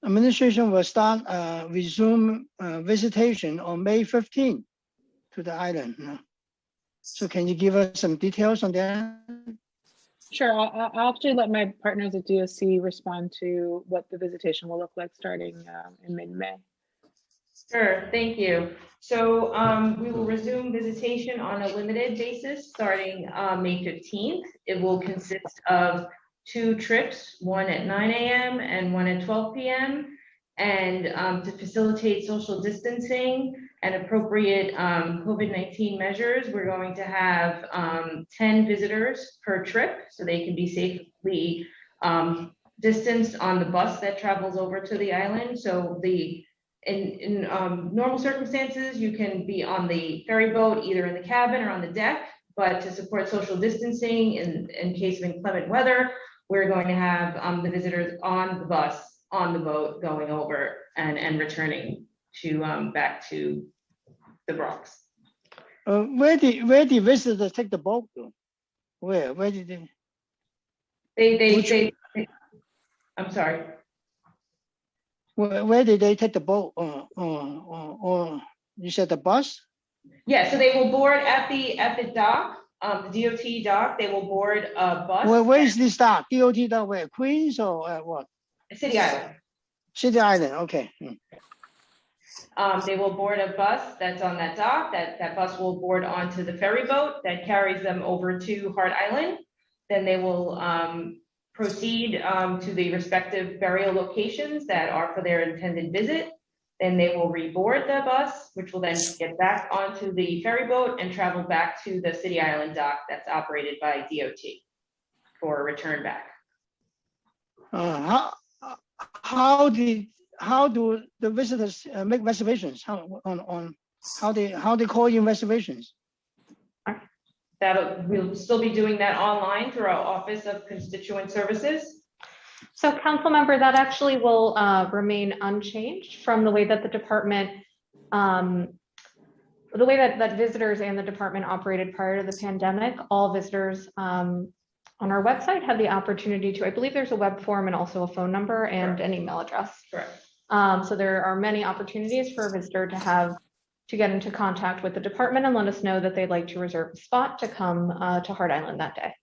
[SPEAKER 3] administration will start resume visitation on May 15th to the island. So can you give us some details on that?
[SPEAKER 9] Sure, I'll actually let my partners at DOC respond to what the visitation will look like starting in mid-May.
[SPEAKER 7] Sure, thank you. So we will resume visitation on a limited basis starting May 15th. It will consist of 2 trips, one at 9 a.m. and one at 12 p.m. And to facilitate social distancing and appropriate COVID-19 measures, we're going to have 10 visitors per trip so they can be safely distanced on the bus that travels over to the island. So in normal circumstances, you can be on the ferry boat, either in the cabin or on the deck, but to support social distancing in case of inclement weather, we're going to have the visitors on the bus, on the boat, going over and returning to back to the Bronx.
[SPEAKER 3] Where did visitors take the boat to? Where did they?
[SPEAKER 7] They I'm sorry.
[SPEAKER 3] Where did they take the boat? Or you said the bus?
[SPEAKER 7] Yeah, so they will board at the dock, the DOT dock. They will board a bus.
[SPEAKER 3] Where is this dock? DOT dock where? Queens or what?
[SPEAKER 7] City Island.
[SPEAKER 3] City Island, okay.
[SPEAKER 7] They will board a bus that's on that dock. That bus will board onto the ferry boat that carries them over to Hart Island. Then they will proceed to the respective burial locations that are for their intended visit. Then they will reboard the bus, which will then get back onto the ferry boat and travel back to the City Island dock that's operated by DOT for a return back.
[SPEAKER 3] How do the visitors make reservations? How they call in reservations?
[SPEAKER 7] We'll still be doing that online through our Office of Constituent Services.
[SPEAKER 13] So council member, that actually will remain unchanged from the way that the department, the way that visitors and the department operated prior to the pandemic. All visitors on our website had the opportunity to, I believe there's a web form and also a phone number and an email address.
[SPEAKER 7] Correct.
[SPEAKER 13] So there are many opportunities for a visitor to get into contact with the department and let us know that they'd like to reserve a spot to come to Hart Island that day.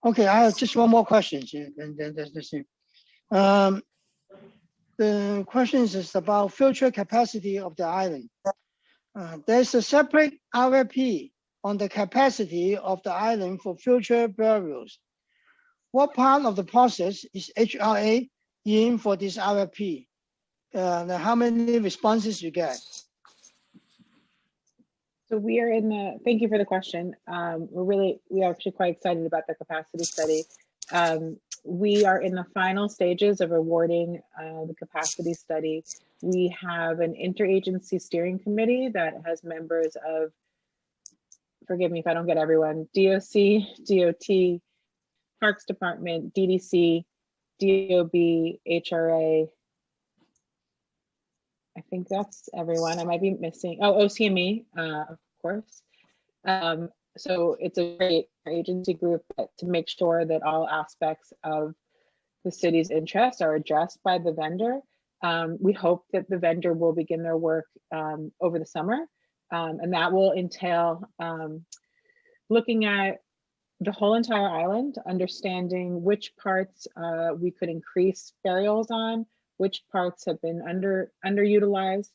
[SPEAKER 3] Okay, I have just one more question. And then there's this thing. The question is about future capacity of the island. There's a separate RFP on the capacity of the island for future burials. What part of the process is HRA in for this RFP? How many responses you get?
[SPEAKER 9] So we are in the, thank you for the question. We are actually quite excited about the capacity study. We are in the final stages of awarding the capacity study. We have an interagency steering committee that has members of, forgive me if I don't get everyone, DOC, DOT, Parks Department, DDC, DOB, HRA. I think that's everyone. I might be missing. Oh, OCME, of course. So it's a great agency group to make sure that all aspects of the city's interests are addressed by the vendor. We hope that the vendor will begin their work over the summer, and that will entail looking at the whole entire island, understanding which parts we could increase burials on, which parts have been underutilized.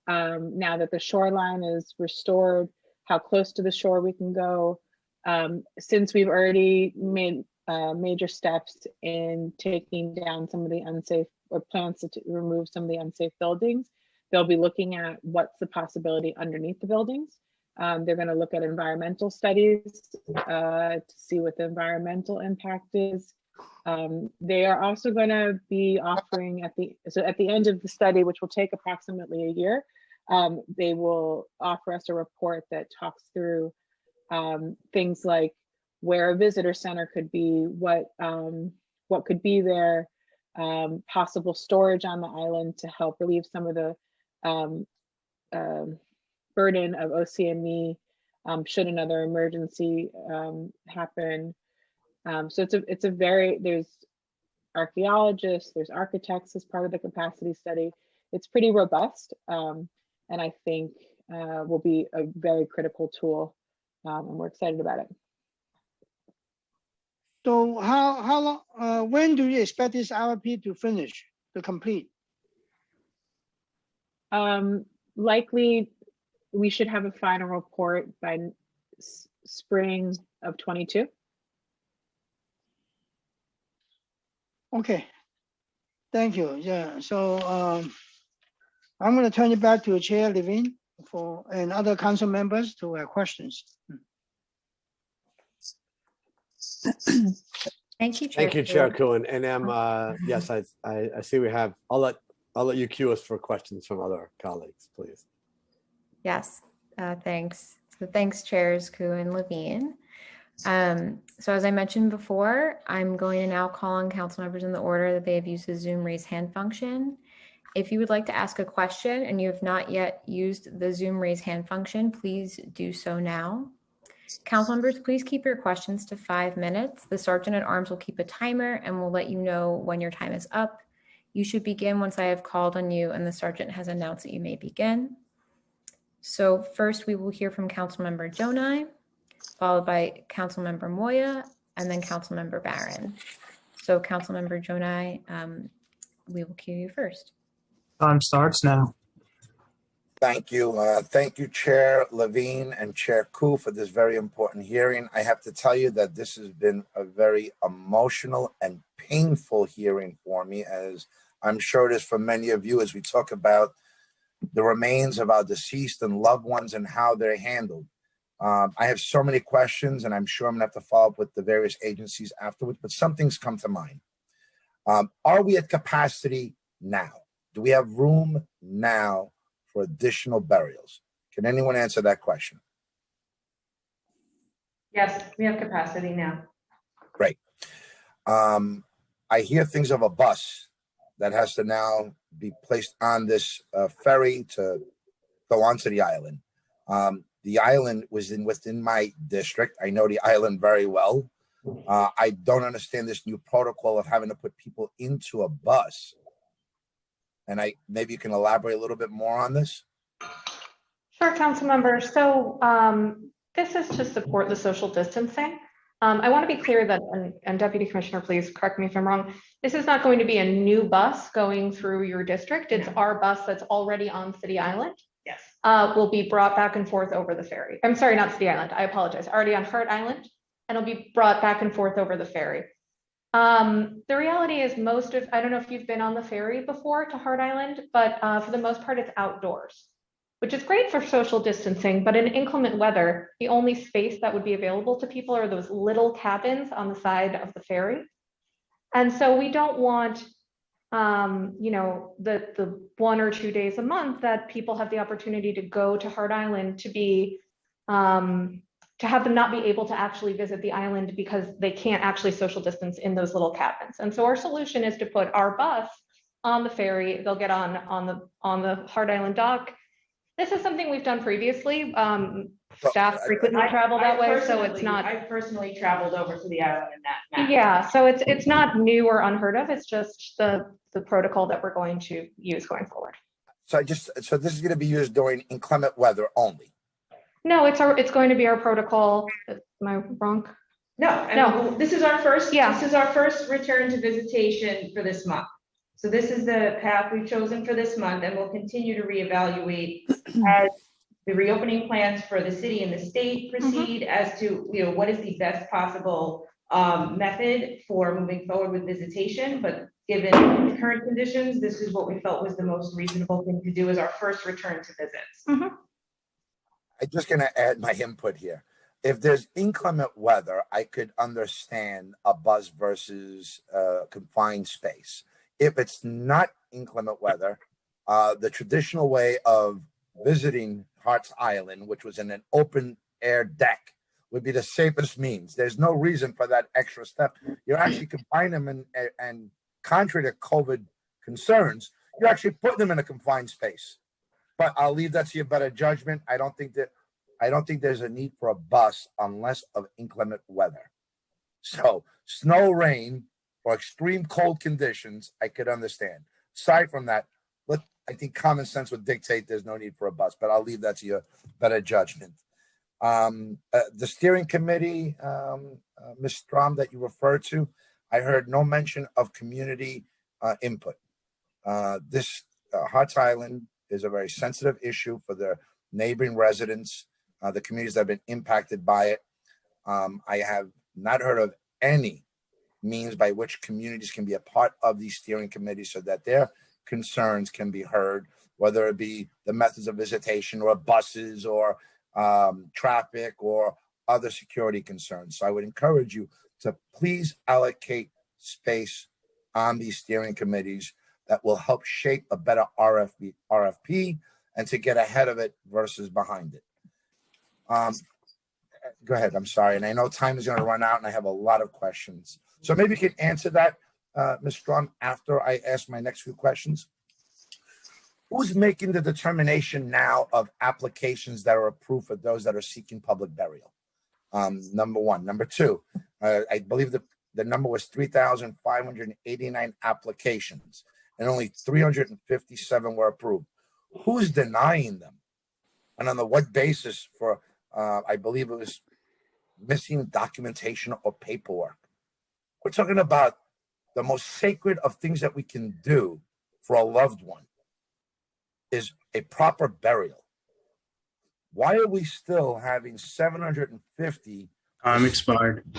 [SPEAKER 9] Now that the shoreline is restored, how close to the shore we can go. Since we've already made major steps in taking down some of the unsafe, or plans to remove some of the unsafe buildings, they'll be looking at what's the possibility underneath the buildings. They're going to look at environmental studies to see what the environmental impact is. They are also going to be offering at the end of the study, which will take approximately a year, they will offer us a report that talks through things like where a visitor center could be, what could be there, possible storage on the island to help relieve some of the burden of OCME should another emergency happen. So it's a very, there's archaeologists, there's architects as part of the capacity study. It's pretty robust, and I think will be a very critical tool, and we're excited about it.
[SPEAKER 3] So how long, when do you expect this RFP to finish, to complete?
[SPEAKER 9] Likely, we should have a final report by spring of 22.
[SPEAKER 3] Okay, thank you. Yeah, so I'm going to turn it back to Chair Levine and other council members to have questions.
[SPEAKER 10] Thank you, Chair.
[SPEAKER 2] Thank you, Chair Cohen. And yes, I see we have. I'll let you cue us for questions from other colleagues, please.
[SPEAKER 10] Yes, thanks. So thanks, Chairs Koo and Levine. So as I mentioned before, I'm going to now call on council members in the order that they have used the Zoom raise hand function. If you would like to ask a question and you have not yet used the Zoom raise hand function, please do so now. Council members, please keep your questions to 5 minutes. The Sergeant at Arms will keep a timer and will let you know when your time is up. You should begin once I have called on you and the Sergeant has announced that you may begin. So first we will hear from Councilmember Jonai, followed by Councilmember Moya, and then Councilmember Barron. So Councilmember Jonai, we will cue you first.
[SPEAKER 5] Time starts now.
[SPEAKER 14] Thank you. Thank you, Chair Levine and Chair Koo, for this very important hearing. I have to tell you that this has been a very emotional and painful hearing for me, as I'm sure it is for many of you, as we talk about the remains of our deceased and loved ones and how they're handled. I have so many questions, and I'm sure I'm going to have to follow up with the various agencies afterwards, but some things come to mind. Are we at capacity now? Do we have room now for additional burials? Can anyone answer that question?
[SPEAKER 7] Yes, we have capacity now.
[SPEAKER 14] Great. I hear things of a bus that has to now be placed on this ferry to go onto the island. The island was within my district. I know the island very well. I don't understand this new protocol of having to put people into a bus. And maybe you can elaborate a little bit more on this.
[SPEAKER 13] Sure, council member. So this is to support the social distancing. I want to be clear that, and Deputy Commissioner, please correct me if I'm wrong, this is not going to be a new bus going through your district. It's our bus that's already on City Island.
[SPEAKER 7] Yes.
[SPEAKER 13] Will be brought back and forth over the ferry. I'm sorry, not City Island. I apologize. Already on Hart Island, and it'll be brought back and forth over the ferry. The reality is I don't know if you've been on the ferry before to Hart Island, but for the most part, it's outdoors, which is great for social distancing, but in inclement weather, the only space that would be available to people are those little cabins on the side of the ferry. And so we don't want, the 1 or 2 days a month that people have the opportunity to go to Hart Island to have them not be able to actually visit the island because they can't actually social distance in those little cabins. And so our solution is to put our bus on the ferry. They'll get on the Hart Island dock. This is something we've done previously. Staff frequently travel that way, so it's not.
[SPEAKER 7] I personally traveled over to the island in that manner.
[SPEAKER 13] Yeah, so it's not new or unheard of. It's just the protocol that we're going to use going forward.
[SPEAKER 14] So this is going to be used during inclement weather only.
[SPEAKER 13] No, it's going to be our protocol. Am I wrong?
[SPEAKER 7] No. This is our first. Yeah. This is our first return to visitation for this month. So this is the path we've chosen for this month, and we'll continue to reevaluate as the reopening plans for the city and the state proceed as to what is the best possible method for moving forward with visitation. But given the current conditions, this is what we felt was the most reasonable thing to do as our first return to visits.
[SPEAKER 14] I'm just going to add my input here. If there's inclement weather, I could understand a bus versus confined space. If it's not inclement weather, the traditional way of visiting Hart's Island, which was in an open air deck, would be the safest means. There's no reason for that extra step. You're actually confining them, and contrary to COVID concerns, you're actually putting them in a confined space. But I'll leave that to your better judgment. I don't think there's a need for a bus unless of inclement weather. So snow, rain, or extreme cold conditions, I could understand. Aside from that, I think common sense would dictate there's no need for a bus, but I'll leave that to your better judgment. The steering committee, Ms. Strom, that you referred to, I heard no mention of community input. This Hart's Island is a very sensitive issue for the neighboring residents, the communities that have been impacted by it. I have not heard of any means by which communities can be a part of these steering committees so that their concerns can be heard, whether it be the methods of visitation or buses or traffic or other security concerns. So I would encourage you to please allocate space on these steering committees that will help shape a better RFP and to get ahead of it versus behind it. Go ahead. I'm sorry. And I know time is going to run out and I have a lot of questions. So maybe you can answer that, Ms. Strom, after I ask my next few questions. Who's making the determination now of applications that are approved for those that are seeking public burial? Number one. Number two, I believe the number was 3,589 applications and only 357 were approved. Who's denying them? And on what basis for, I believe it was missing documentation or paperwork. We're talking about the most sacred of things that we can do for a loved one is a proper burial. Why are we still having 750
[SPEAKER 5] expired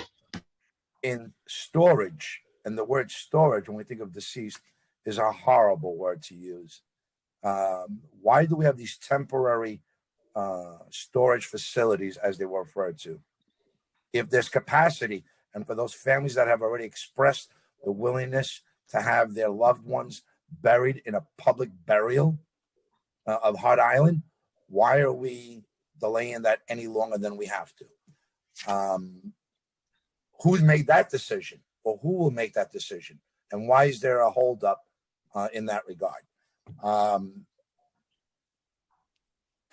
[SPEAKER 14] in storage? And the word storage, when we think of deceased, is a horrible word to use. Why do we have these temporary storage facilities, as they were referred to? If there's capacity, and for those families that have already expressed the willingness to have their loved ones buried in a public burial of Hart Island, why are we delaying that any longer than we have to? Who's made that decision, or who will make that decision? And why is there a holdup in that regard?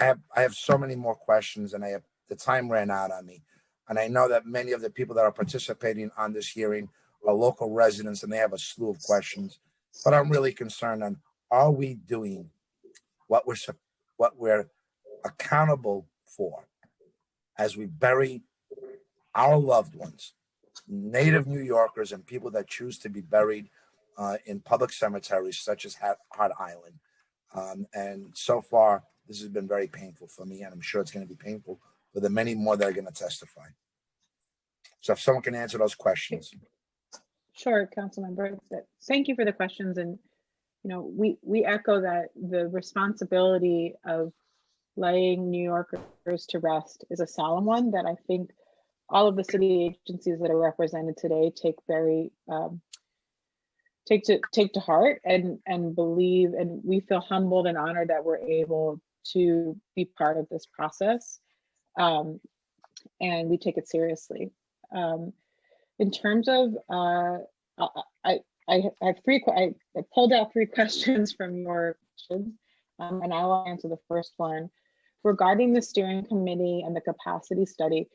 [SPEAKER 14] have so many more questions, and the time ran out on me. And I know that many of the people that are participating on this hearing are local residents, and they have a slew of questions. But I'm really concerned on, are we doing what we're accountable for as we bury our loved ones, native New Yorkers and people that choose to be buried in public cemeteries such as Hart Island. And so far, this has been very painful for me, and I'm sure it's going to be painful for the many more that are going to testify. So if someone can answer those questions.
[SPEAKER 9] Sure, council member. Thank you for the questions. And, we echo that the responsibility of laying New Yorkers to rest is a solemn one that I think all of the city agencies that are represented today take to heart and believe, and we feel humbled and honored that we're able to be part of this process, and we take it seriously. In terms of, I pulled out 3 questions from your questions, and I will answer the first one regarding the steering committee and the capacity study.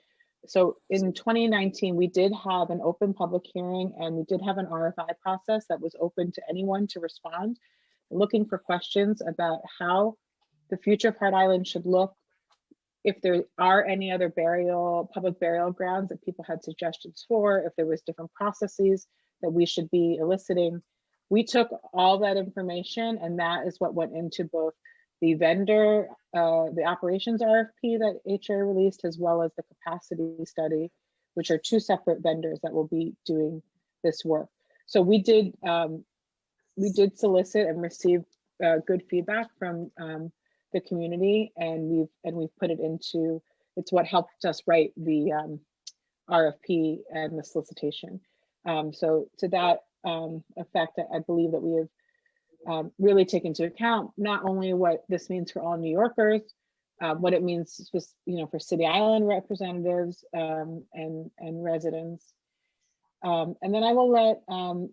[SPEAKER 9] So in 2019, we did have an open public hearing, and we did have an RFI process that was open to anyone to respond, looking for questions about how the future of Hart Island should look, if there are any other public burial grounds that people had suggestions for, if there was different processes that we should be eliciting. We took all that information, and that is what went into both the vendor, the operations RFP that HA released, as well as the capacity study, which are 2 separate vendors that will be doing this work. So we did solicit and receive good feedback from the community, and we've put it into, it's what helped us write the RFP and the solicitation. So to that effect, I believe that we have really taken into account not only what this means for all New Yorkers, what it means for City Island representatives and residents. And then I will let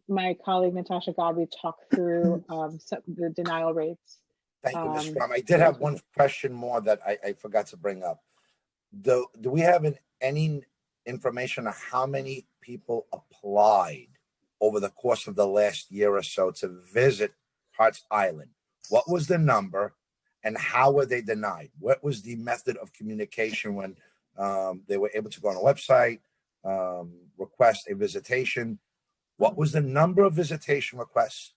[SPEAKER 9] my colleague Natasha Godby talk through the denial rates.
[SPEAKER 14] Thank you, Ms. Fromm. I did have one question more that I forgot to bring up. Do we have any information on how many people applied over the course of the last year or so to visit Hart Island? What was the number, and how were they denied? What was the method of communication when they were able to go on a website, request a visitation? What was the number of visitation requests?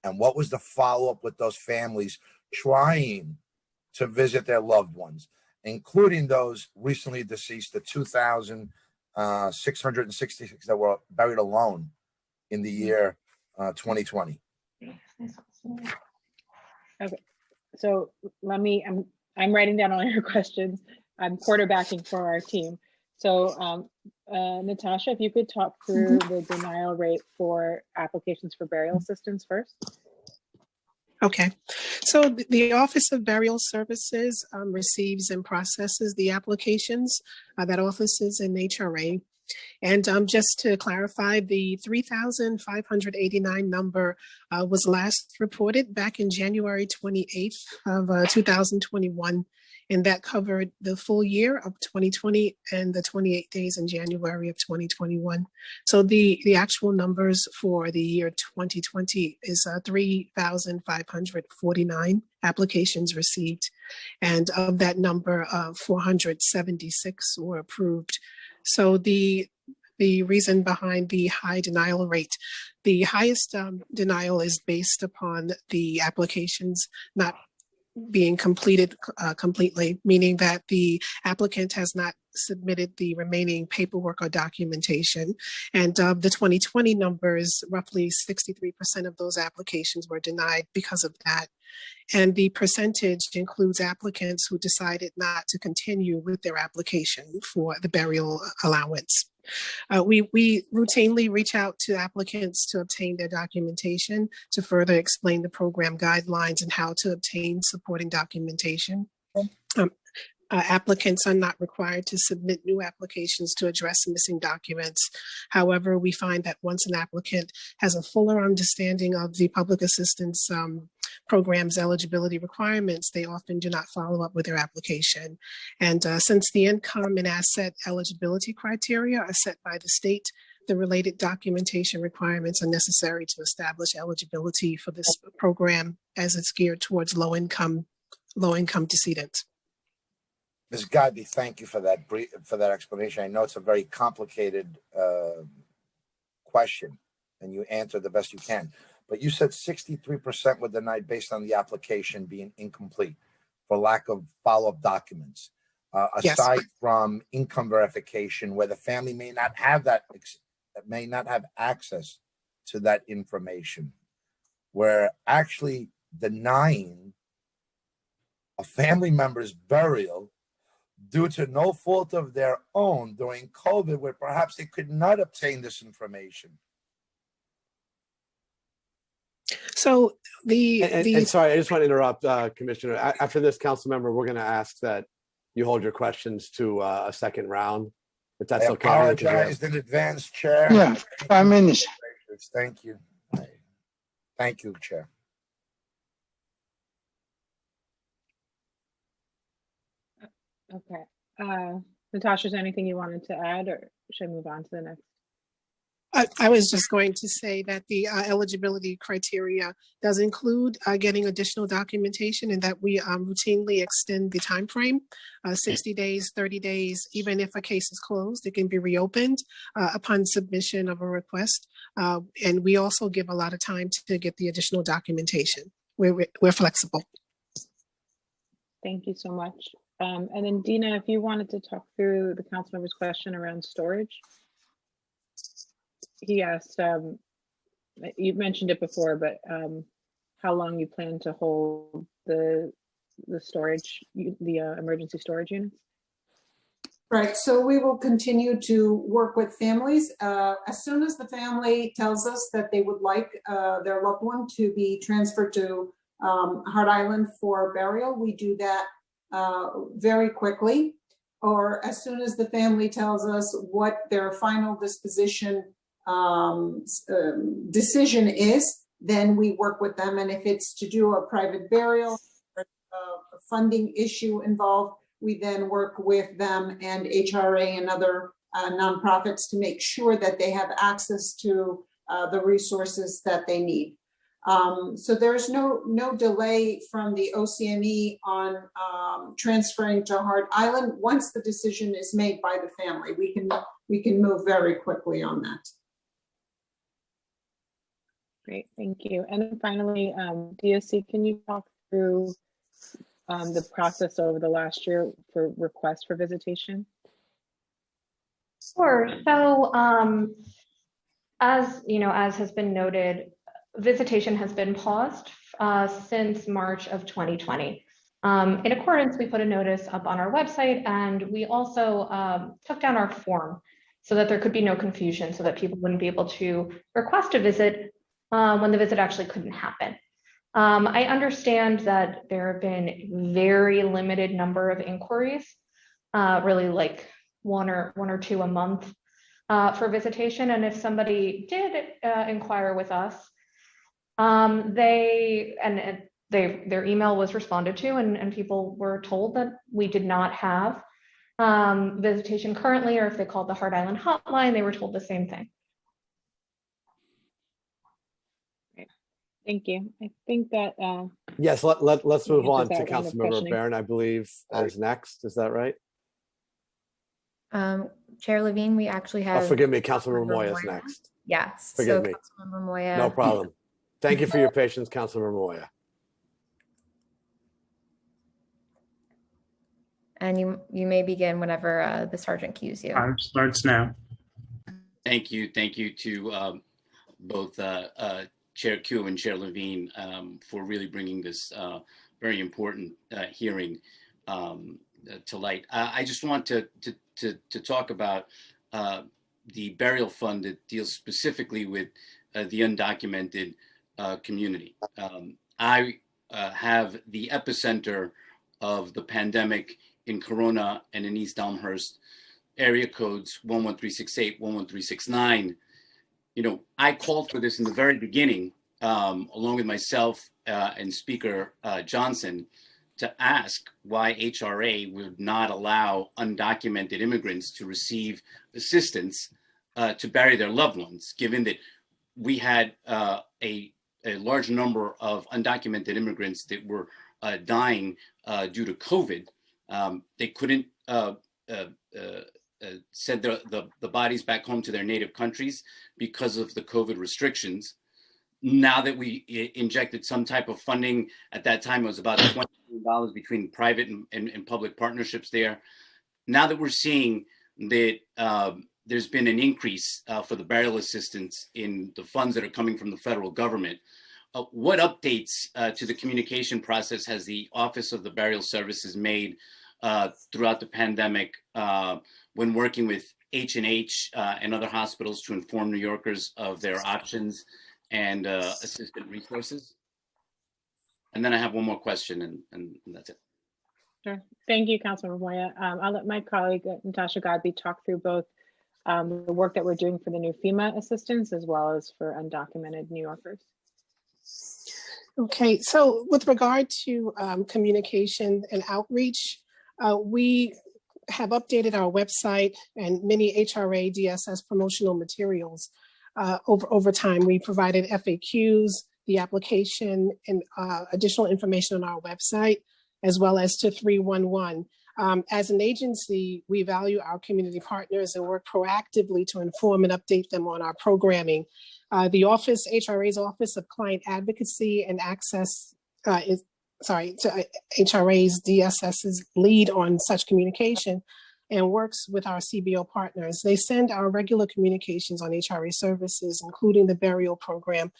[SPEAKER 14] And what was the follow-up with those families trying to visit their loved ones, including those recently deceased, the 2,666 that were buried alone in the year 2020?
[SPEAKER 9] Okay, so I'm writing down all your questions. I'm quarterbacking for our team. So Natasha, if you could talk through the denial rate for applications for burial assistance first.
[SPEAKER 8] Okay, so the Office of Burial Services receives and processes the applications. That office is in HRA. And just to clarify, the 3,589 number was last reported back in January 28th of 2021. And that covered the full year of 2020 and the 28 days in January of 2021. So the actual numbers for the year 2020 is 3,549 applications received. And of that number, 476 were approved. So the reason behind the high denial rate, the highest denial is based upon the applications not being completed completely, meaning that the applicant has not submitted the remaining paperwork or documentation. And of the 2020 numbers, roughly 63% of those applications were denied because of that. And the percentage includes applicants who decided not to continue with their application for the burial allowance. We routinely reach out to applicants to obtain their documentation to further explain the program guidelines and how to obtain supporting documentation. Applicants are not required to submit new applications to address missing documents. However, we find that once an applicant has a fuller understanding of the public assistance program's eligibility requirements, they often do not follow up with their application. And since the income and asset eligibility criteria are set by the state, the related documentation requirements are necessary to establish eligibility for this program as it's geared towards low-income decedents.
[SPEAKER 14] Ms. Godby, thank you for that explanation. I know it's a very complicated question, and you answered the best you can. But you said 63% were denied based on the application being incomplete for lack of follow-up documents. Aside from income verification, where the family may not have access to that information, we're actually denying a family member's burial due to no fault of their own during COVID, where perhaps they could not obtain this information.
[SPEAKER 8] So
[SPEAKER 2] And sorry, I just want to interrupt, Commissioner. After this, council member, we're going to ask that you hold your questions to a second round, if that's okay.
[SPEAKER 14] I apologize in advance, Chair.
[SPEAKER 3] Yeah, 5 minutes.
[SPEAKER 14] Thank you. Thank you, Chair.
[SPEAKER 9] Okay. Natasha, is there anything you wanted to add, or should I move on to the next?
[SPEAKER 8] I was just going to say that the eligibility criteria does include getting additional documentation, and that we routinely extend the time frame, 60 days, 30 days. Even if a case is closed, it can be reopened upon submission of a request. And we also give a lot of time to get the additional documentation. We're flexible.
[SPEAKER 9] Thank you so much. And then Dina, if you wanted to talk through the council member's question around storage. He asked, you mentioned it before, but how long you plan to hold the storage, the emergency storage units?
[SPEAKER 11] Right, so we will continue to work with families. As soon as the family tells us that they would like their loved one to be transferred to Hart Island for burial, we do that very quickly. Or as soon as the family tells us what their final disposition decision is, then we work with them. And if it's to do a private burial, or a funding issue involved, we then work with them and HRA and other nonprofits to make sure that they have access to the resources that they need. So there's no delay from the OCME on transferring to Hart Island. Once the decision is made by the family, we can move very quickly on that.
[SPEAKER 9] Great, thank you. And then finally, DOC, can you talk through the process over the last year for requests for visitation?
[SPEAKER 13] Sure. So as you know, as has been noted, visitation has been paused since March of 2020. In accordance, we put a notice up on our website, and we also took down our form so that there could be no confusion, so that people wouldn't be able to request a visit when the visit actually couldn't happen. I understand that there have been very limited number of inquiries, really like one or two a month for visitation. And if somebody did inquire with us, their email was responded to, and people were told that we did not have visitation currently, or if they called the Hart Island hotline, they were told the same thing.
[SPEAKER 9] Thank you. I think that
[SPEAKER 2] yes, let's move on to
[SPEAKER 9] round of
[SPEAKER 2] Councilmember
[SPEAKER 9] questioning.
[SPEAKER 2] Barron, I believe, is next. Is that right?
[SPEAKER 10] Chair Levine, we actually have.
[SPEAKER 2] Oh, forgive me, Councilmember
[SPEAKER 10] Councilmember
[SPEAKER 2] Moya is next.
[SPEAKER 10] Yes.
[SPEAKER 2] Forgive me.
[SPEAKER 10] Councilmember Moya.
[SPEAKER 2] No problem. Thank you for your patience, Councilmember Moya.
[SPEAKER 10] And you may begin whenever the sergeant cues you.
[SPEAKER 5] Time starts now.
[SPEAKER 15] Thank you to both Chair Koo and Chair Levine for really bringing this very important hearing to light. I just want to talk about the burial fund that deals specifically with the undocumented community. I have the epicenter of the pandemic in Corona and in East Elmhurst, area codes 11368, 11369. You know, I called for this in the very beginning along with myself and Speaker Johnson, to ask why HRA would not allow undocumented immigrants to receive assistance to bury their loved ones, given that we had a large number of undocumented immigrants that were dying due to COVID. They couldn't send the bodies back home to their native countries because of the COVID restrictions. Now that we injected some type of funding, at that time it was about $20 million between private and public partnerships there. Now that we're seeing that there's been an increase for the burial assistance in the funds that are coming from the federal government, what updates to the communication process has the Office of the Burial Services made throughout the pandemic when working with H&H and other hospitals to inform New Yorkers of their options and assistant resources? And then I have one more question, and that's it.
[SPEAKER 9] Sure. Thank you, Councilmember Moya. I'll let my colleague Natasha Godby talk through both the work that we're doing for the new FEMA assistance as well as for undocumented New Yorkers.
[SPEAKER 8] Okay, so with regard to communication and outreach, we have updated our website and many HRA DSS promotional materials. Over time, we provided FAQs, the application, and additional information on our website, as well as to 311. As an agency, we value our community partners and work proactively to inform and update them on our programming. The office, HRA's Office of Client Advocacy and Access HRA's DSS's lead on such communication and works with our CBO partners. They send our regular communications on HRA services, including the burial program,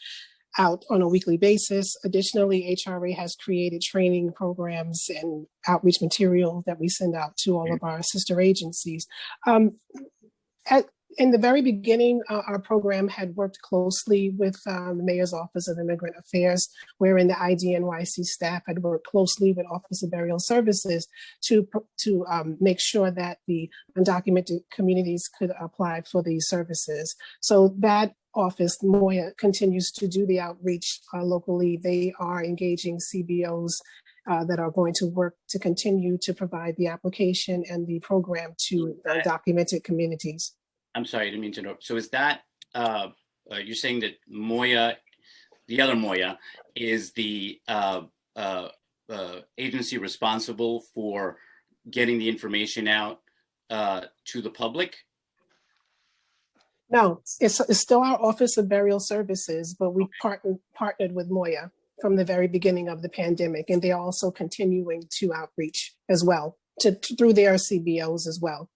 [SPEAKER 8] out on a weekly basis. Additionally, HRA has created training programs and outreach material that we send out to all of our sister agencies. In the very beginning, our program had worked closely with the Mayor's Office of Immigrant Affairs, wherein the IDNYC staff had worked closely with Office of Burial Services to make sure that the undocumented communities could apply for these services. So that office, Moya, continues to do the outreach locally. They are engaging CBOs that are going to work to continue to provide the application and the program to undocumented communities.
[SPEAKER 15] I'm sorry, I didn't mean to interrupt. So is that, you're saying that Moya, the other Moya, is the agency responsible for getting the information out to the public?
[SPEAKER 8] No, it's still our Office of Burial Services, but we partnered with Moya from the very beginning of the pandemic, and they're also continuing to outreach as well through their CBOs as well.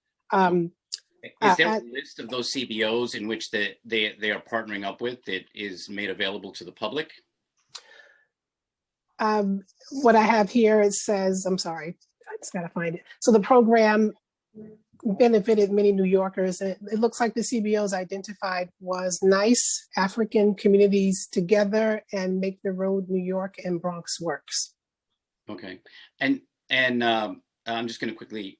[SPEAKER 15] Is there a list of those CBOs in which they are partnering up with that is made available to the public?
[SPEAKER 8] What I have here, it says, I'm sorry, I just gotta find it. So the program benefited many New Yorkers. And it looks like the CBOs identified was NICE, African Communities Together, and Make the Road New York and Bronx Works.
[SPEAKER 15] Okay, and I'm just gonna quickly,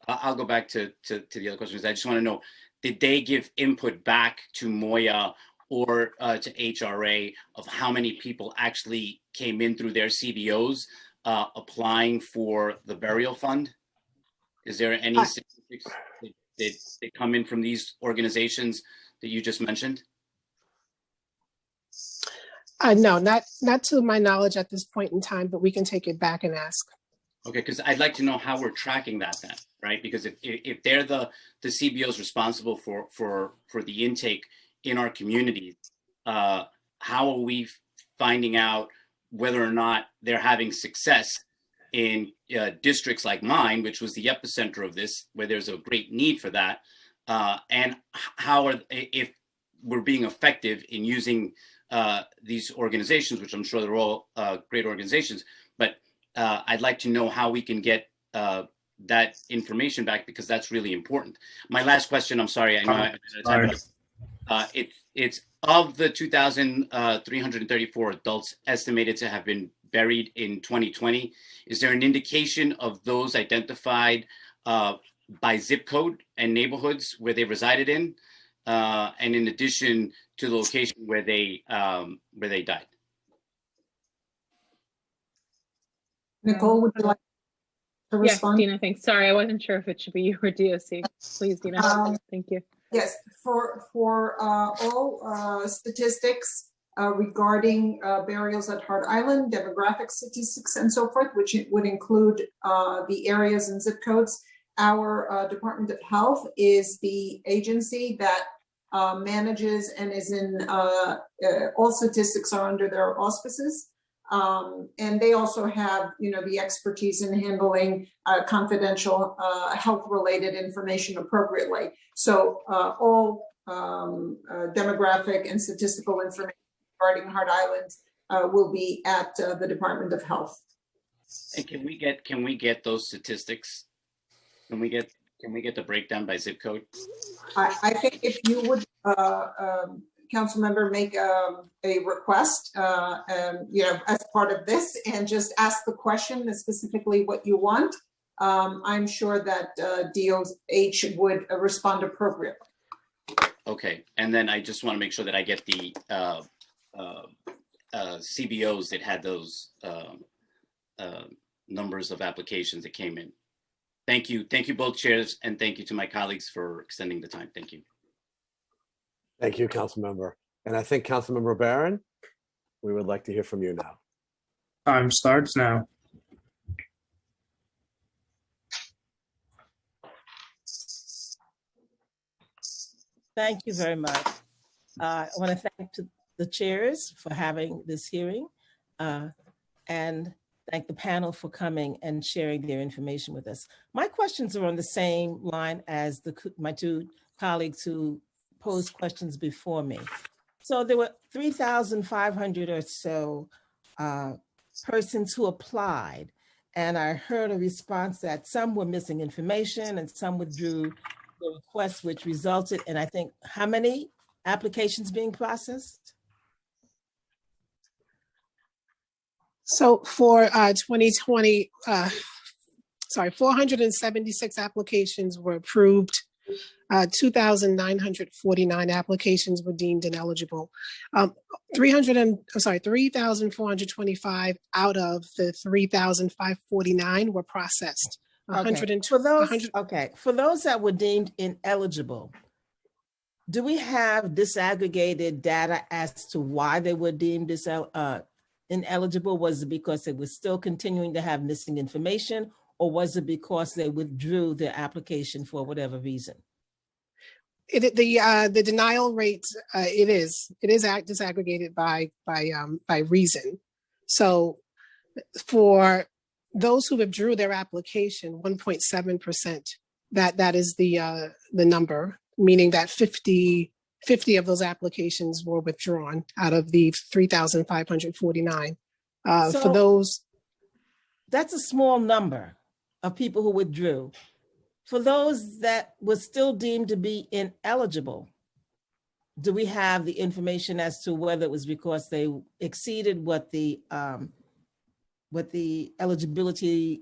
[SPEAKER 15] I'll go back to the other questions. I just want to know, did they give input back to Moya or to HRA of how many people actually came in through their CBOs applying for the burial fund? Is there any statistics that come in from these organizations that you just mentioned?
[SPEAKER 8] No, not to my knowledge at this point in time, but we can take it back and ask.
[SPEAKER 15] Okay, because I'd like to know how we're tracking that then, right? Because if they're the CBOs responsible for the intake in our communities, how are we finding out whether or not they're having success in districts like mine, which was the epicenter of this, where there's a great need for that, and if we're being effective in using these organizations, which I'm sure they're all great organizations, but I'd like to know how we can get that information back, because that's really important. My last question, I'm sorry, I know it's of the 2,334 adults estimated to have been buried in 2020, is there an indication of those identified by zip code and neighborhoods where they resided in? and in addition to the location where they died.
[SPEAKER 11] Nicole, would you like to
[SPEAKER 9] Yes,
[SPEAKER 11] respond?
[SPEAKER 9] Dina, thanks. Sorry, I wasn't sure if it should be you or DOC. Please, Dina. Thank you.
[SPEAKER 11] Yes, for all statistics regarding burials at Hart Island, demographic statistics and so forth, which it would include the areas and zip codes, our Department of Health is the agency that manages and is in all statistics are under their auspices. And they also have, the expertise in handling confidential health-related information appropriately. So all demographic and statistical information regarding Hart Island will be at the Department of Health.
[SPEAKER 15] And can we get those statistics? Can we get the breakdown by zip code?
[SPEAKER 11] I think if you would, council member, make a request, as part of this, and just ask the question specifically what you want, I'm sure that DOH would respond appropriately.
[SPEAKER 15] Okay, and then I just want to make sure that I get the CBOs that had those numbers of applications that came in. Thank you both chairs, and thank you to my colleagues for extending the time. Thank you.
[SPEAKER 2] Thank you, Councilmember. And I think Councilmember Barron, we would like to hear from you now.
[SPEAKER 5] Time starts now.
[SPEAKER 16] Thank you very much. I want to thank the chairs for having this hearing and thank the panel for coming and sharing their information with us. My questions are on the same line as my two colleagues who posed questions before me. So there were 3,500 or so persons who applied, and I heard a response that some were missing information and some withdrew the request, which resulted in, I think, how many applications being processed?
[SPEAKER 8] So for 2020, 476 applications were approved. 2,949 applications were deemed ineligible. 3,425 out of the 3,549 were processed.
[SPEAKER 16] For those that were deemed ineligible, do we have disaggregated data as to why they were deemed ineligible? Was it because they were still continuing to have missing information, or was it because they withdrew their application for whatever reason?
[SPEAKER 8] The denial rate, it is disaggregated by reason. So for those who withdrew their application, 1.7%, that is the number, meaning that 50 of those applications were withdrawn out of the 3,549. For those,
[SPEAKER 16] that's a small number of people who withdrew. For those that were still deemed to be ineligible, do we have the information as to whether it was because they exceeded what the eligibility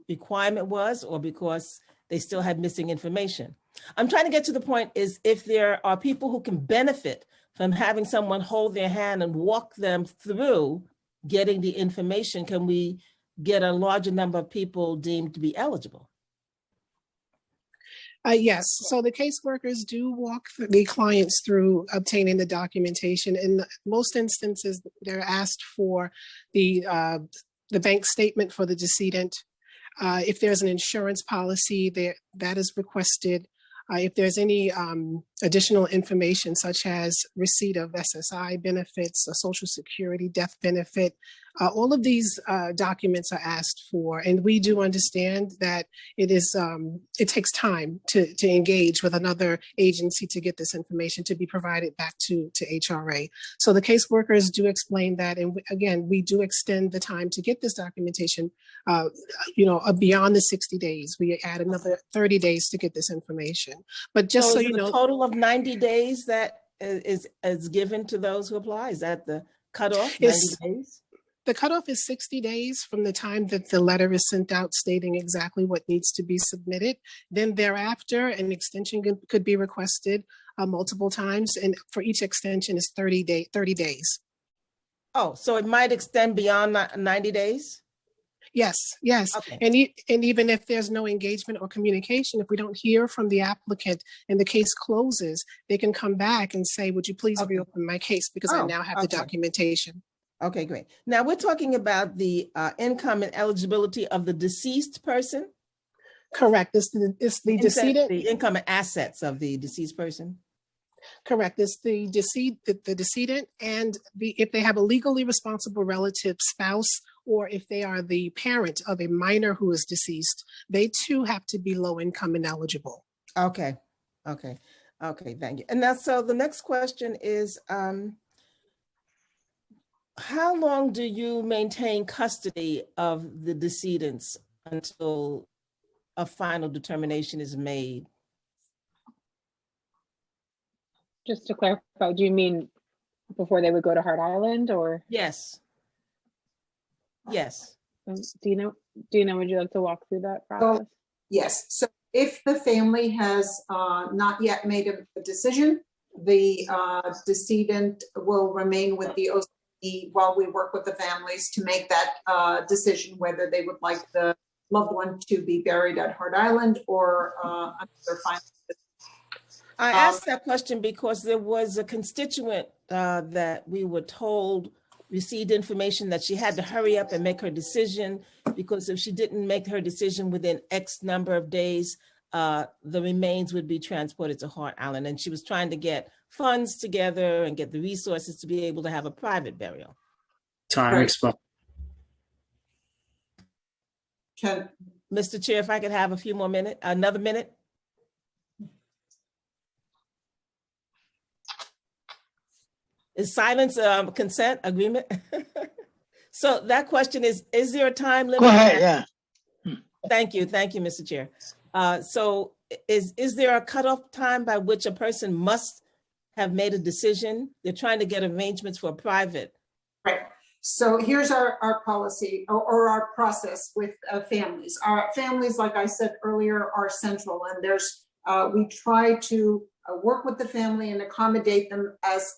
[SPEAKER 16] requirement was, or because they still had missing information? I'm trying to get to the point is if there are people who can benefit from having someone hold their hand and walk them through getting the information, can we get a larger number of people deemed to be eligible?
[SPEAKER 8] Yes, so the caseworkers do walk the clients through obtaining the documentation. In most instances, they're asked for the bank statement for the decedent. If there's an insurance policy, that is requested. If there's any additional information, such as receipt of SSI benefits, a Social Security death benefit, all of these documents are asked for. And we do understand that it takes time to engage with another agency to get this information to be provided back to HRA. So the caseworkers do explain that. And again, we do extend the time to get this documentation, beyond the 60 days. We add another 30 days to get this information. But just so you know,
[SPEAKER 16] a total of 90 days that is given to those who apply. Is that the cutoff? 90 days?
[SPEAKER 8] The cutoff is 60 days from the time that the letter is sent out stating exactly what needs to be submitted. Then thereafter, an extension could be requested. multiple times, and for each extension is 30 days.
[SPEAKER 16] Oh, so it might extend beyond 90 days?
[SPEAKER 8] Yes, yes.
[SPEAKER 16] Okay.
[SPEAKER 8] And even if there's no engagement or communication, if we don't hear from the applicant and the case closes, they can come back and say, would you please reopen my case because I now have the documentation.
[SPEAKER 16] Okay, great. Now we're talking about the income and eligibility of the deceased person?
[SPEAKER 8] Correct. It's the decedent.
[SPEAKER 16] The income and assets of the deceased person?
[SPEAKER 8] Correct. It's the decedent, and if they have a legally responsible relative, spouse, or if they are the parent of a minor who is deceased, they too have to be low income and eligible.
[SPEAKER 16] Okay, thank you. And now, so the next question is, how long do you maintain custody of the decedents until a final determination is made?
[SPEAKER 9] Just to clarify, do you mean before they would go to Hart Island, or?
[SPEAKER 16] Yes. Yes.
[SPEAKER 9] Dina, would you like to walk through that process?
[SPEAKER 11] Yes. So if the family has not yet made a decision, the decedent will remain with the OCD while we work with the families to make that decision whether they would like the loved one to be buried at Hart Island or under final.
[SPEAKER 16] I asked that question because there was a constituent that we were told received information that she had to hurry up and make her decision, because if she didn't make her decision within X number of days, the remains would be transported to Hart Island. And she was trying to get funds together and get the resources to be able to have a private burial.
[SPEAKER 5] Time expired.
[SPEAKER 16] Mr. Chair, if I could have a few more minutes, another minute. Is silence consent agreement? So that question is there a time limit?
[SPEAKER 3] Go ahead, yeah.
[SPEAKER 16] Thank you, Mr. Chair. So is there a cutoff time by which a person must have made a decision? They're trying to get arrangements for a private.
[SPEAKER 11] Right. So here's our policy or our process with families. Our families, like I said earlier, are central, and we try to work with the family and accommodate them as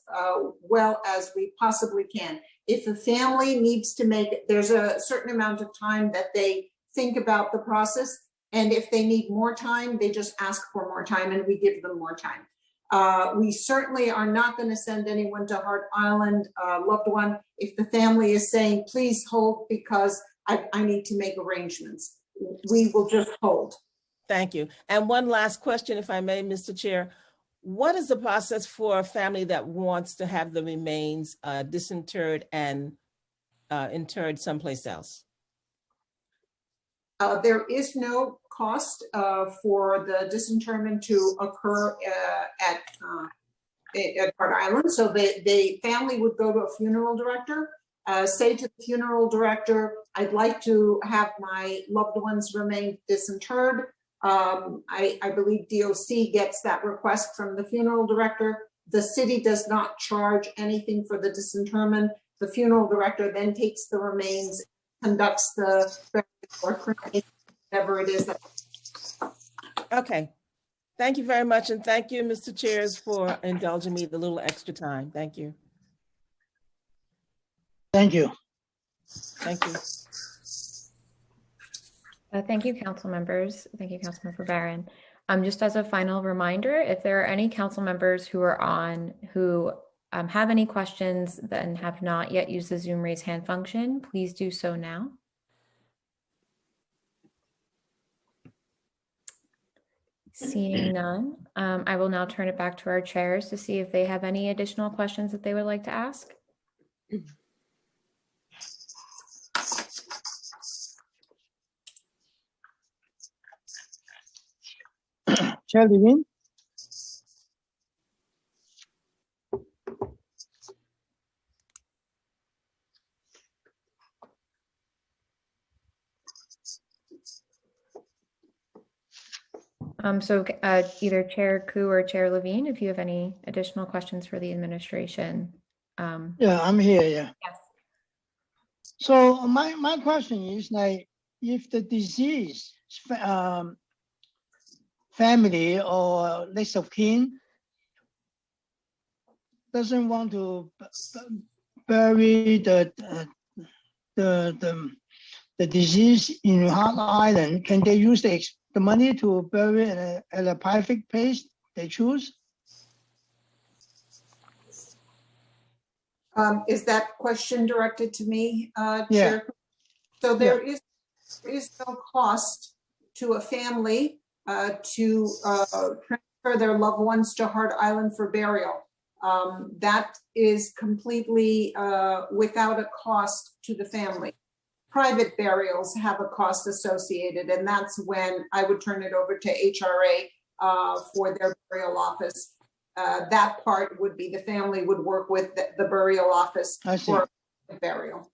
[SPEAKER 11] well as we possibly can. If a family needs to there's a certain amount of time that they think about the process, and if they need more time, they just ask for more time and we give them more time. We certainly are not going to send anyone to Hart Island, loved one, if the family is saying, please hold because I need to make arrangements. We will just hold.
[SPEAKER 16] Thank you. And one last question, if I may, Mr. Chair. What is the process for a family that wants to have the remains disinterred and interred someplace else?
[SPEAKER 11] There is no cost for the disinterment to occur at Hart Island. So the family would go to a funeral director, say to the funeral director, I'd like to have my loved one's remains disinterred. I believe DOC gets that request from the funeral director. The city does not charge anything for the disinterment. The funeral director then takes the remains, conducts the whatever it is.
[SPEAKER 16] Okay. Thank you very much. And thank you, Mr. Chairs, for indulging me the little extra time. Thank you.
[SPEAKER 3] Thank you.
[SPEAKER 16] Thank you.
[SPEAKER 10] Thank you, council members. Thank you, Councilmember Barron. Just as a final reminder, if there are any council members who are on who have any questions and have not yet used the Zoom raise hand function, please do so now. Seeing none, I will now turn it back to our chairs to see if they have any additional questions that they would like to ask.
[SPEAKER 3] Chair Levine?
[SPEAKER 10] So either Chair Koo or Chair Levine, if you have any additional questions for the administration.
[SPEAKER 3] Yeah, I'm here, yeah.
[SPEAKER 10] Yes.
[SPEAKER 3] So my question is, like, if the deceased family or next of kin doesn't want to bury the deceased in Hart Island, can they use the money to bury it at a private place they choose?
[SPEAKER 11] Is that question directed to me,
[SPEAKER 3] Yeah.
[SPEAKER 11] Chair? So there is no cost to a family to transfer their loved ones to Hart Island for burial. That is completely without a cost to the family. Private burials have a cost associated, and that's when I would turn it over to HRA for their burial office. That part would be the family would work with the burial office for burial.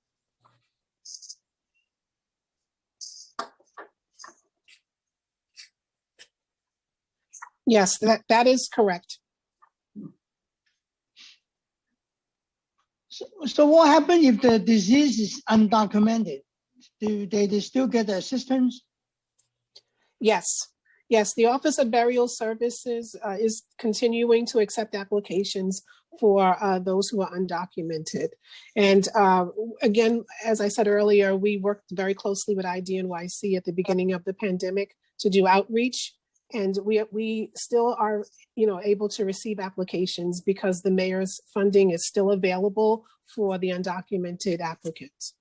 [SPEAKER 8] Yes, that is correct.
[SPEAKER 3] So what happens if the disease is undocumented? Do they still get assistance?
[SPEAKER 8] Yes. Yes, the Office of Burial Services is continuing to accept applications for those who are undocumented. And again, as I said earlier, we worked very closely with IDNYC at the beginning of the pandemic to do outreach. And we still are, able to receive applications because the mayor's funding is still available for the undocumented applicants.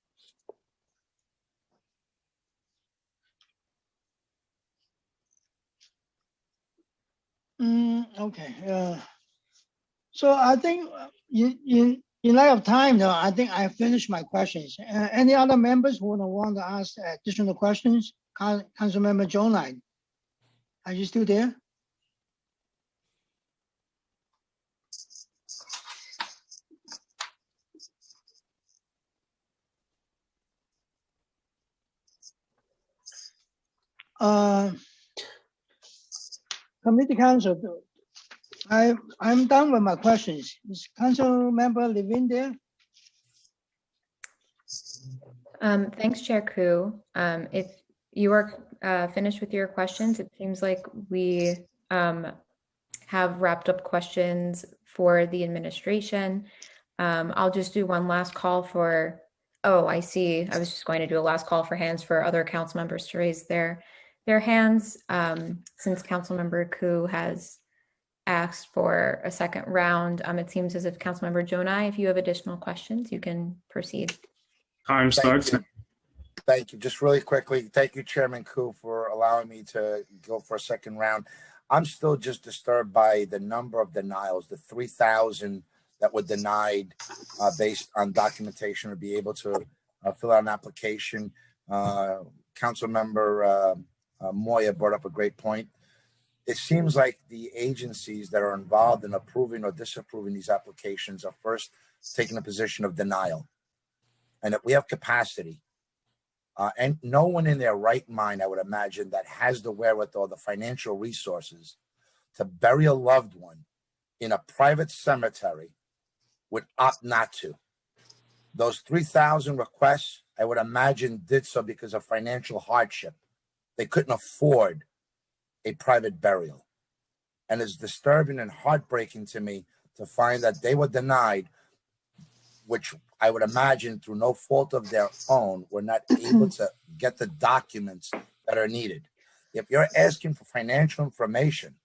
[SPEAKER 3] Okay. So I think in light of time, though, I think I finished my questions. Any other members who want to ask additional questions? Councilmember Joe Knight, are you still there? Committee Council, I'm done with my questions. Is Councilmember Levine there?
[SPEAKER 10] Thanks, Chair Koo. If you are finished with your questions, it seems like we have wrapped up questions for the administration. I'll just do one last call for, I see. I was just going to do a last call for hands for other council members to raise their hands, since Councilmember Koo has asked for a second round. It seems as if Councilmember Jonai, if you have additional questions, you can proceed.
[SPEAKER 5] Time starts.
[SPEAKER 14] Thank you. Just really quickly, thank you, Chairman Koo, for allowing me to go for a second round. I'm still just disturbed by the number of denials, the 3,000 that were denied based on documentation to be able to fill out an application. Councilmember Moya brought up a great point. It seems like the agencies that are involved in approving or disapproving these applications are first taking a position of denial. And if we have capacity, and no one in their right mind, I would imagine, that has the wherewithal, the financial resources to bury a loved one in a private cemetery would opt not to. Those 3,000 requests, I would imagine, did so because of financial hardship. They couldn't afford a private burial. And it's disturbing and heartbreaking to me to find that they were denied, which I would imagine through no fault of their own, were not able to get the documents that are needed. If you're asking for financial information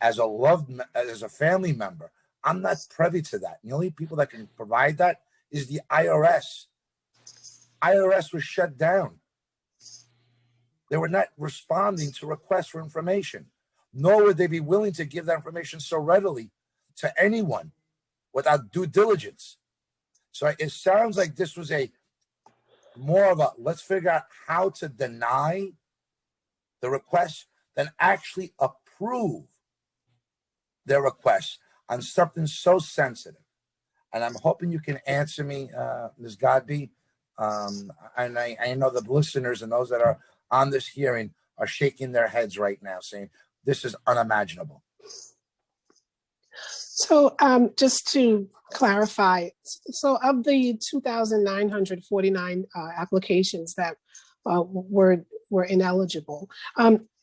[SPEAKER 14] as a family member, I'm not privy to that. The only people that can provide that is the IRS. IRS was shut down. They were not responding to requests for information, nor would they be willing to give that information so readily to anyone without due diligence. So it sounds like this was more of a let's figure out how to deny the request than actually approve their requests on something so sensitive. And I'm hoping you can answer me, Ms. Godby. And I know the listeners and those that are on this hearing are shaking their heads right now saying, this is unimaginable.
[SPEAKER 8] So just to clarify, so of the 2,949 applications that were ineligible,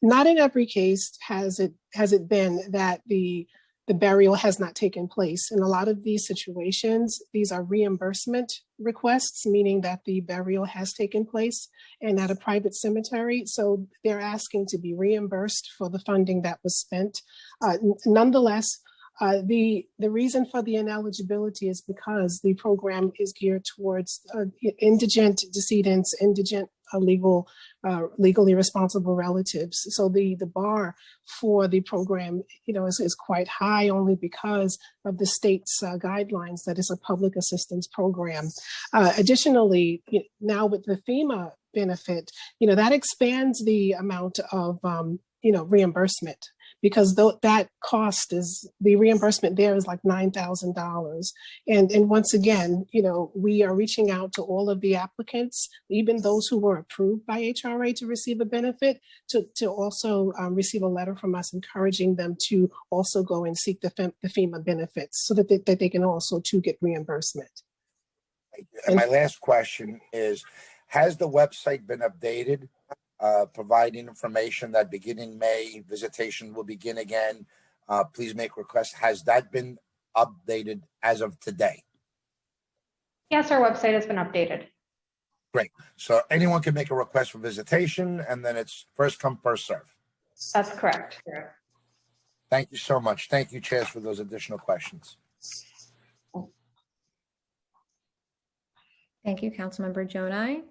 [SPEAKER 8] not in every case has it been that the the burial has not taken place. In a lot of these situations, these are reimbursement requests, meaning that the burial has taken place and at a private cemetery. So they're asking to be reimbursed for the funding that was spent. Nonetheless, the reason for the ineligibility is because the program is geared towards indigent decedents, indigent legally responsible relatives. So the bar for the program, is quite high only because of the state's guidelines that it's a public assistance program. Additionally, now with the FEMA benefit, that expands the amount of reimbursement, because that cost is, the reimbursement there is like $9,000. And once again, we are reaching out to all of the applicants, even those who were approved by HRA to receive a benefit, to also receive a letter from us encouraging them to also go and seek the FEMA benefits so that they can also to get reimbursement.
[SPEAKER 14] And my last question is, has the website been updated? Providing information that beginning May, visitation will begin again. Please make requests. Has that been updated as of today?
[SPEAKER 13] Yes, our website has been updated.
[SPEAKER 14] Great. So anyone can make a request for visitation, and then it's first come, first serve.
[SPEAKER 13] That's correct.
[SPEAKER 14] Thank you so much. Thank you, chairs, for those additional questions.
[SPEAKER 10] Thank you, Councilmember Jonai.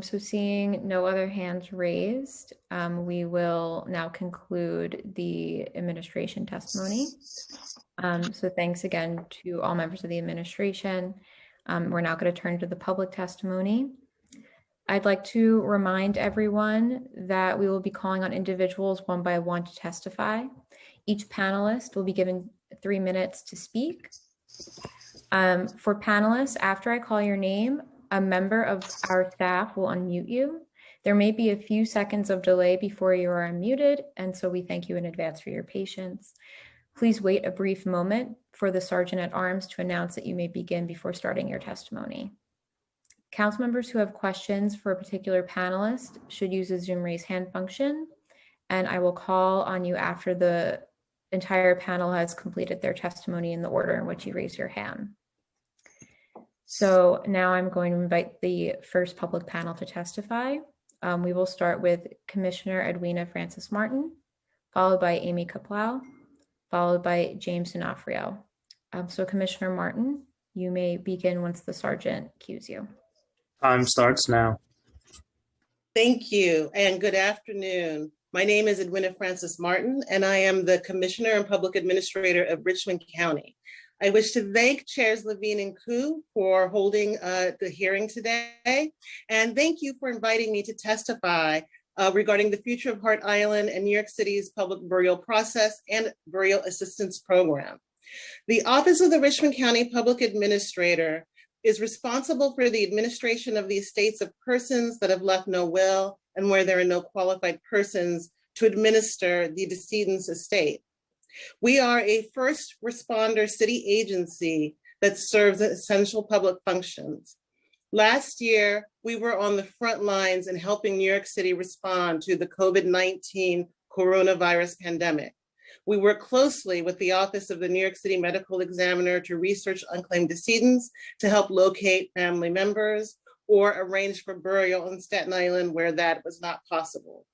[SPEAKER 10] So seeing no other hands raised, we will now conclude the administration testimony. So thanks again to all members of the administration. We're now going to turn to the public testimony. I'd like to remind everyone that we will be calling on individuals one by one to testify. Each panelist will be given 3 minutes to speak. For panelists, after I call your name, a member of our staff will unmute you. There may be a few seconds of delay before you are unmuted, and so we thank you in advance for your patience. Please wait a brief moment for the Sergeant at Arms to announce that you may begin before starting your testimony. Council members who have questions for a particular panelist should use the Zoom raise hand function, and I will call on you after the entire panel has completed their testimony in the order in which you raise your hand. So now I'm going to invite the first public panel to testify. We will start with Commissioner Edwina Francis Martin, followed by Amy Kaplow, followed by James D'Onofrio. So Commissioner Martin, you may begin once the sergeant cues you.
[SPEAKER 5] Time starts now.
[SPEAKER 17] Thank you and good afternoon. My name is Edwina Francis Martin, and I am the Commissioner and Public Administrator of Richmond County. I wish to thank Chairs Levine and Koo for holding the hearing today, and thank you for inviting me to testify regarding the future of Hart Island and New York City's public burial process and burial assistance program. The Office of the Richmond County Public Administrator is responsible for the administration of the estates of persons that have left no will and where there are no qualified persons to administer the decedent's estate. We are a first responder city agency that serves essential public functions. Last year, we were on the front lines in helping New York City respond to the COVID-19 coronavirus pandemic. We work closely with the Office of the New York City Medical Examiner to research unclaimed decedents, to help locate family members, or arrange for burial on Staten Island where that was not possible.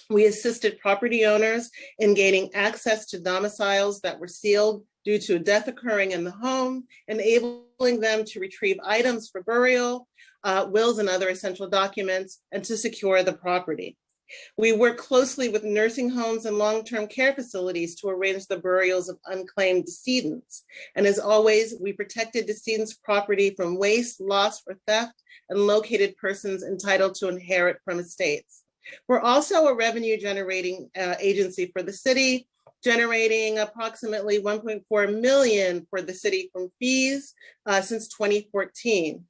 [SPEAKER 17] We assisted property owners in gaining access to domiciles that were sealed due to a death occurring in the home, enabling them to retrieve items for burial, wills and other essential documents, and to secure the property. We work closely with nursing homes and long-term care facilities to arrange the burials of unclaimed decedents. And as always, we protected decedents' property from waste, loss, or theft, and located persons entitled to inherit from estates. We're also a revenue generating agency for the city, generating approximately $1.4 million for the city from fees since 2014.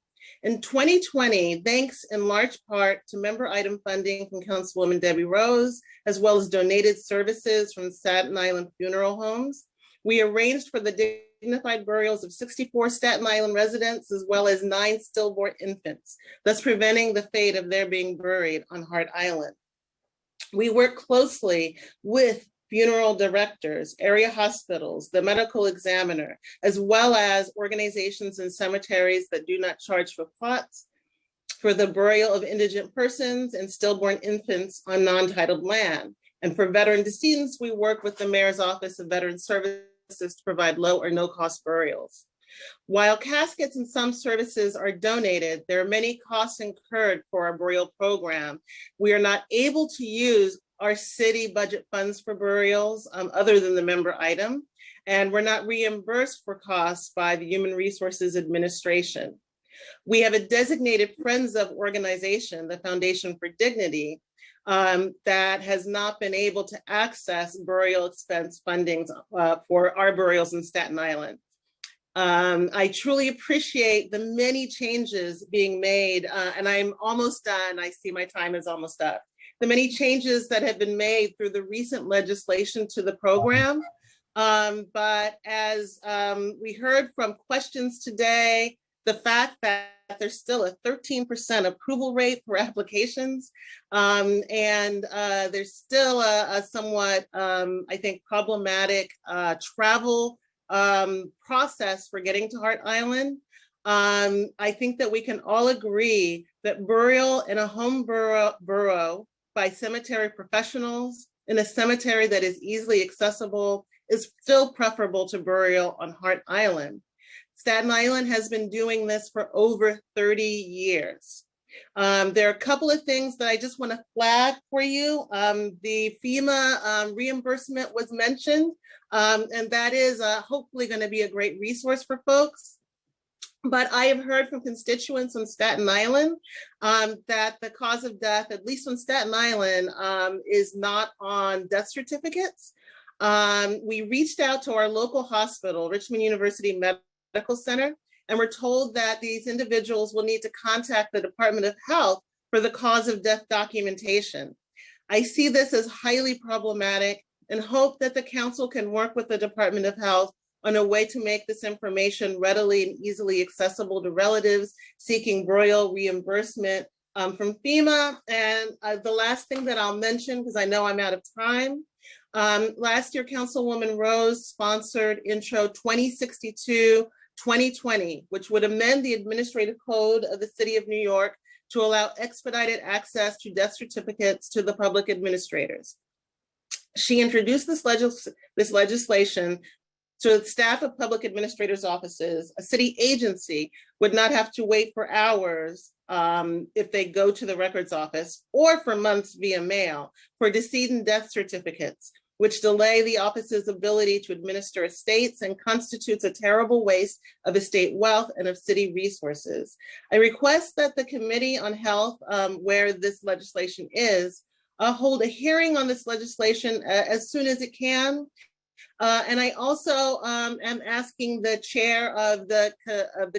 [SPEAKER 17] In 2020, thanks in large part to member item funding from Councilwoman Debbie Rose, as well as donated services from Staten Island Funeral Homes, we arranged for the dignified burials of 64 Staten Island residents, as well as 9 stillborn infants, thus preventing the fate of their being buried on Hart Island. We work closely with funeral directors, area hospitals, the medical examiner, as well as organizations and cemeteries that do not charge for plots, for the burial of indigent persons and stillborn infants on non-titled land. And for veteran decedents, we work with the Mayor's Office of Veteran Services to provide low or no cost burials. While caskets and some services are donated, there are many costs incurred for our burial program. We are not able to use our city budget funds for burials other than the member item, and we're not reimbursed for costs by the Human Resources Administration. We have a designated Friends of organization, the Foundation for Dignity, that has not been able to access burial expense fundings for our burials in Staten Island. I truly appreciate the many changes being made, and I'm almost done. I see my time is almost up. The many changes that have been made through the recent legislation to the program. But as we heard from questions today, the fact that there's still a 13% approval rate for applications, and there's still a somewhat, I think, problematic travel process for getting to Hart Island. I think that we can all agree that burial in a home borough by cemetery professionals in a cemetery that is easily accessible is still preferable to burial on Hart Island. Staten Island has been doing this for over 30 years. There are a couple of things that I just want to flag for you. The FEMA reimbursement was mentioned, and that is hopefully going to be a great resource for folks. But I have heard from constituents on Staten Island that the cause of death, at least on Staten Island, is not on death certificates. We reached out to our local hospital, Richmond University Medical Center, and we're told that these individuals will need to contact the Department of Health for the cause of death documentation. I see this as highly problematic and hope that the council can work with the Department of Health on a way to make this information readily and easily accessible to relatives seeking burial reimbursement from FEMA. And the last thing that I'll mention, because I know I'm out of time, last year, Councilwoman Rose sponsored Intro 2062-2020, which would amend the administrative code of the City of New York to allow expedited access to death certificates to the public administrators. She introduced this legislation so that staff of public administrators' offices, a city agency, would not have to wait for hours if they go to the records office, or for months via mail, for decedent death certificates, which delay the office's ability to administer estates and constitutes a terrible waste of estate wealth and of city resources. I request that the Committee on Health, where this legislation is, hold a hearing on this legislation as soon as it can. And I also am asking the chair of the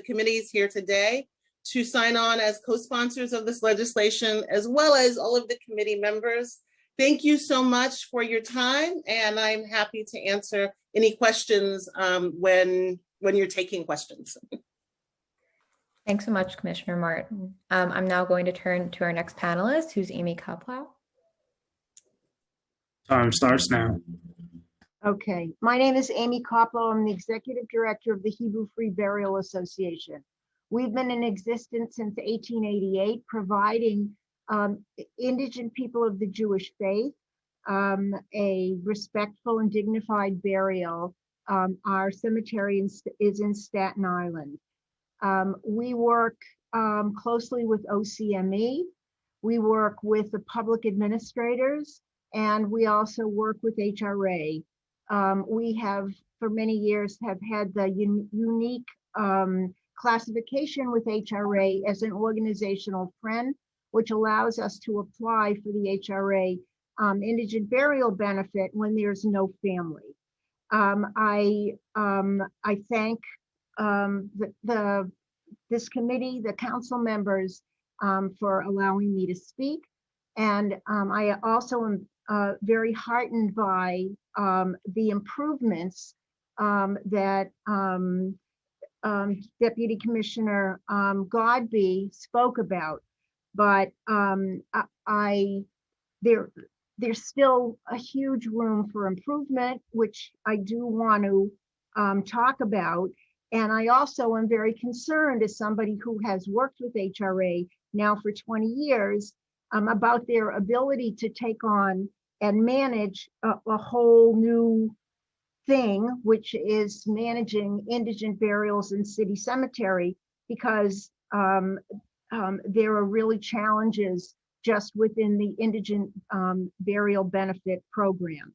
[SPEAKER 17] committees here today to sign on as co-sponsors of this legislation, as well as all of the committee members. Thank you so much for your time, and I'm happy to answer any questions when you're taking questions.
[SPEAKER 10] Thanks so much, Commissioner Martin. I'm now going to turn to our next panelist, who's Amy Koplow.
[SPEAKER 5] Time starts now.
[SPEAKER 18] Okay, my name is Amy Koplow. I'm the Executive Director of the Hebrew Free Burial Association. We've been in existence since 1888, providing indigent people of the Jewish faith a respectful and dignified burial. Our cemetery is in Staten Island. We work closely with OCME. We work with the public administrators, and we also work with HRA. We have, for many years, have had the unique classification with HRA as an organizational friend, which allows us to apply for the HRA indigent burial benefit when there's no family. I thank this committee, the council members, for allowing me to speak. And I also am very heartened by the improvements that Deputy Commissioner Godbee spoke about. But there's still a huge room for improvement, which I do want to talk about. And I also am very concerned, as somebody who has worked with HRA now for 20 years, about their ability to take on and manage a whole new thing, which is managing indigent burials in city cemetery, because there are really challenges just within the indigent burial benefit program.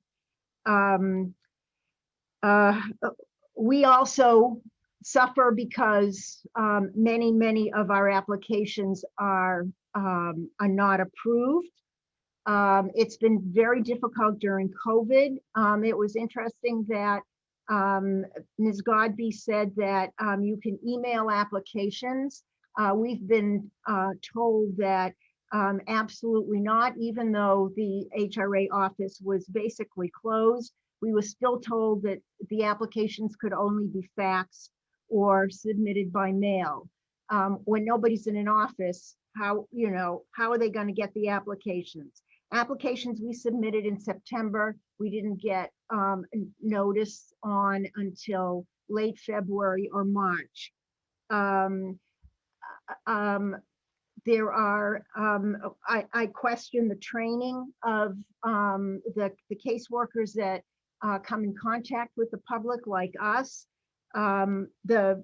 [SPEAKER 18] We also suffer because many of our applications are not approved. It's been very difficult during COVID. It was interesting that Ms. Godby said that you can email applications. We've been told that absolutely not, even though the HRA office was basically closed. We were still told that the applications could only be faxed or submitted by mail. When nobody's in an office, how are they going to get the applications? Applications we submitted in September, we didn't get notice on until late February or March. There are, I question the training of the caseworkers that come in contact with the public like us. The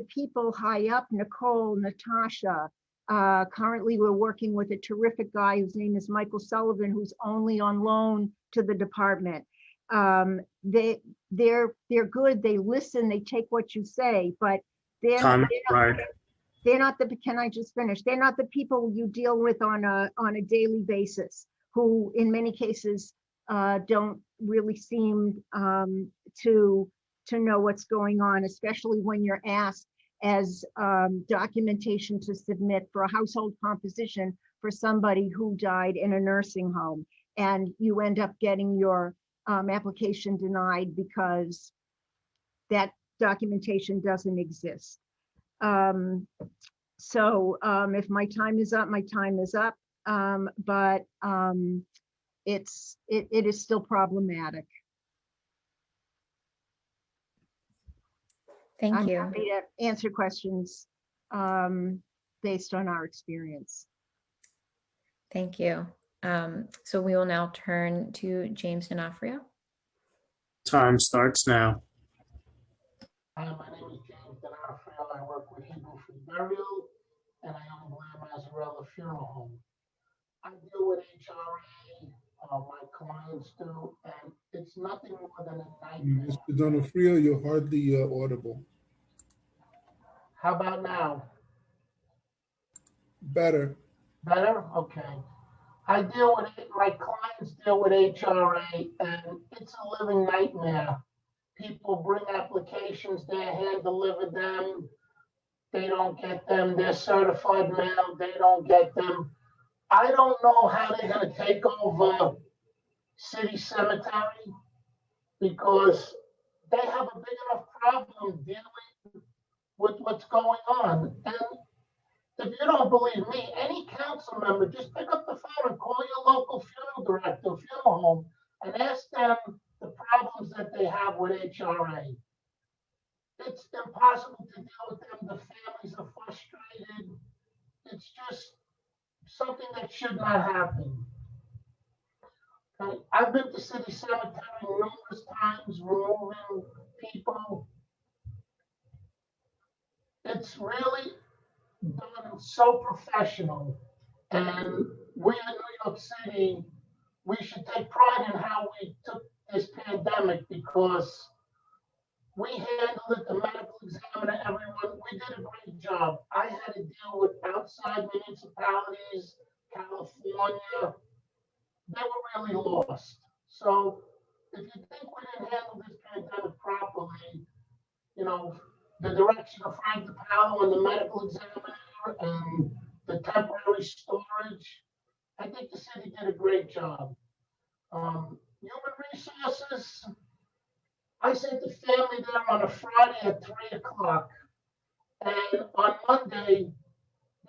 [SPEAKER 18] people high up, Nicole, Natasha, currently we're working with a terrific guy whose name is Michael Sullivan, who's only on loan to the department. They're good, they listen, they take what you say, but they're not the, can I just finish? They're not the people you deal with on a daily basis, who in many cases don't really seem to know what's going on, especially when you're asked as documentation to submit for a household composition for somebody who died in a nursing home, and you end up getting your application denied because that documentation doesn't exist. So if my time is up, my time is up. But it is still problematic.
[SPEAKER 10] Thank you.
[SPEAKER 18] I'm happy to answer questions based on our experience.
[SPEAKER 10] Thank you. So we will now turn to James D'Onofrio.
[SPEAKER 5] Time starts now.
[SPEAKER 19] Hi, my name is James D'Onofrio. I work with Hebrew Free Burial, and I own Glam Mazzarella Funeral Home. I deal with HRA, my clients do, and it's nothing more than a nightmare.
[SPEAKER 1] Mr. D'Onofrio, you're hardly audible.
[SPEAKER 19] How about now?
[SPEAKER 1] Better.
[SPEAKER 19] Better? Okay. I deal with it, my clients deal with HRA, and it's a living nightmare. People bring applications, they hand deliver them, they don't get them. They're certified mail, they don't get them. I don't know how they're going to take over city cemetery, because they have a big enough problem dealing with what's going on. And if you don't believe me, any council member, just pick up the phone and call your local funeral director, funeral home, and ask them the problems that they have with HRA. It's impossible to deal with them. The families are frustrated. It's just something that should not happen. Okay. I've been to city cemetery numerous times, removing people. It's really done so professional, and we in New York City, we should take pride in how we took this pandemic, because we handled it, the medical examiner, everyone, we did a great job. I had to deal with outside municipalities, California. They were really lost. So if you think we didn't handle this pandemic properly, you know, the direction of Frank DiPaolo and the medical examiner and the temporary storage, I think the city did a great job. Human resources, I sent the family there on a Friday at 3 o'clock, and on Monday,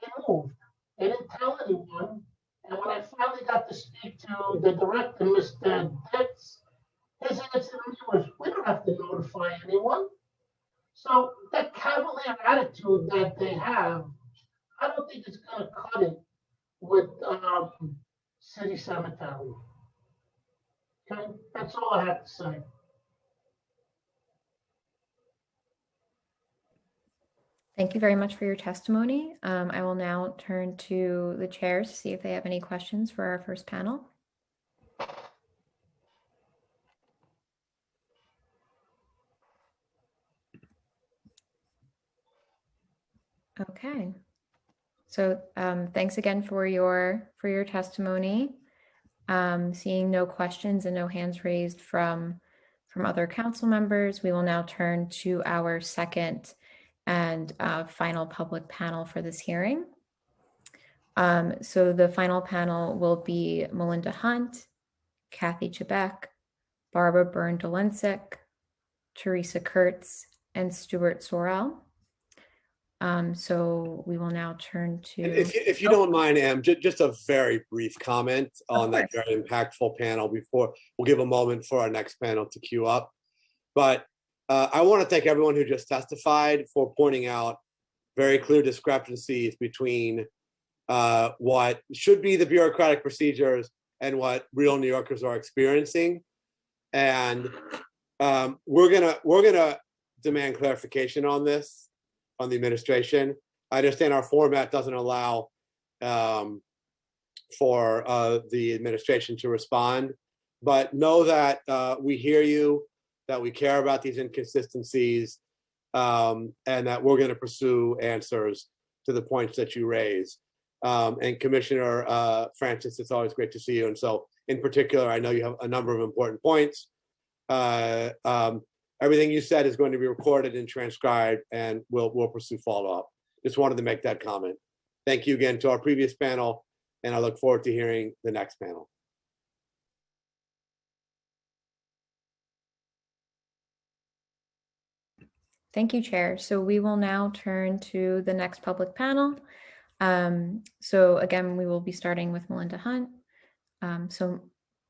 [SPEAKER 19] they moved. They didn't tell anyone, And when I finally got to speak to the director, Mr. Dix, his answer to me was, we don't have to notify anyone. So that cavalier attitude that they have, I don't think it's going to cut it with City Cemetery. Okay, that's all I have to say.
[SPEAKER 10] Thank you very much for your testimony. I will now turn to the chairs to see if they have any questions for our first panel. Okay. So thanks again for your testimony. Seeing no questions and no hands raised from other council members, we will now turn to our second and final public panel for this hearing. So the final panel will be Melinda Hunt, Kathy Chebec, Barbara Byrne-Dolensik, Teresa Kurtz, and Stuart Sorrell. So we will now turn to.
[SPEAKER 2] If you don't mind, Em, just a very brief comment on that very impactful panel before we'll give a moment for our next panel to queue up. But I want to thank everyone who just testified for pointing out very clear discrepancies between what should be the bureaucratic procedures and what real New Yorkers are experiencing. And we're gonna demand clarification on this, on the administration. I understand our format doesn't allow for the administration to respond, but know that we hear you, that we care about these inconsistencies, and that we're going to pursue answers to the points that you raise. And Commissioner Francis, it's always great to see you. And so in particular, I know you have a number of important points. Everything you said is going to be recorded and transcribed, and we'll pursue follow-up. Just wanted to make that comment. Thank you again to our previous panel, and I look forward to hearing the next panel.
[SPEAKER 10] Thank you, Chair. So we will now turn to the next public panel. So again, we will be starting with Melinda Hunt. So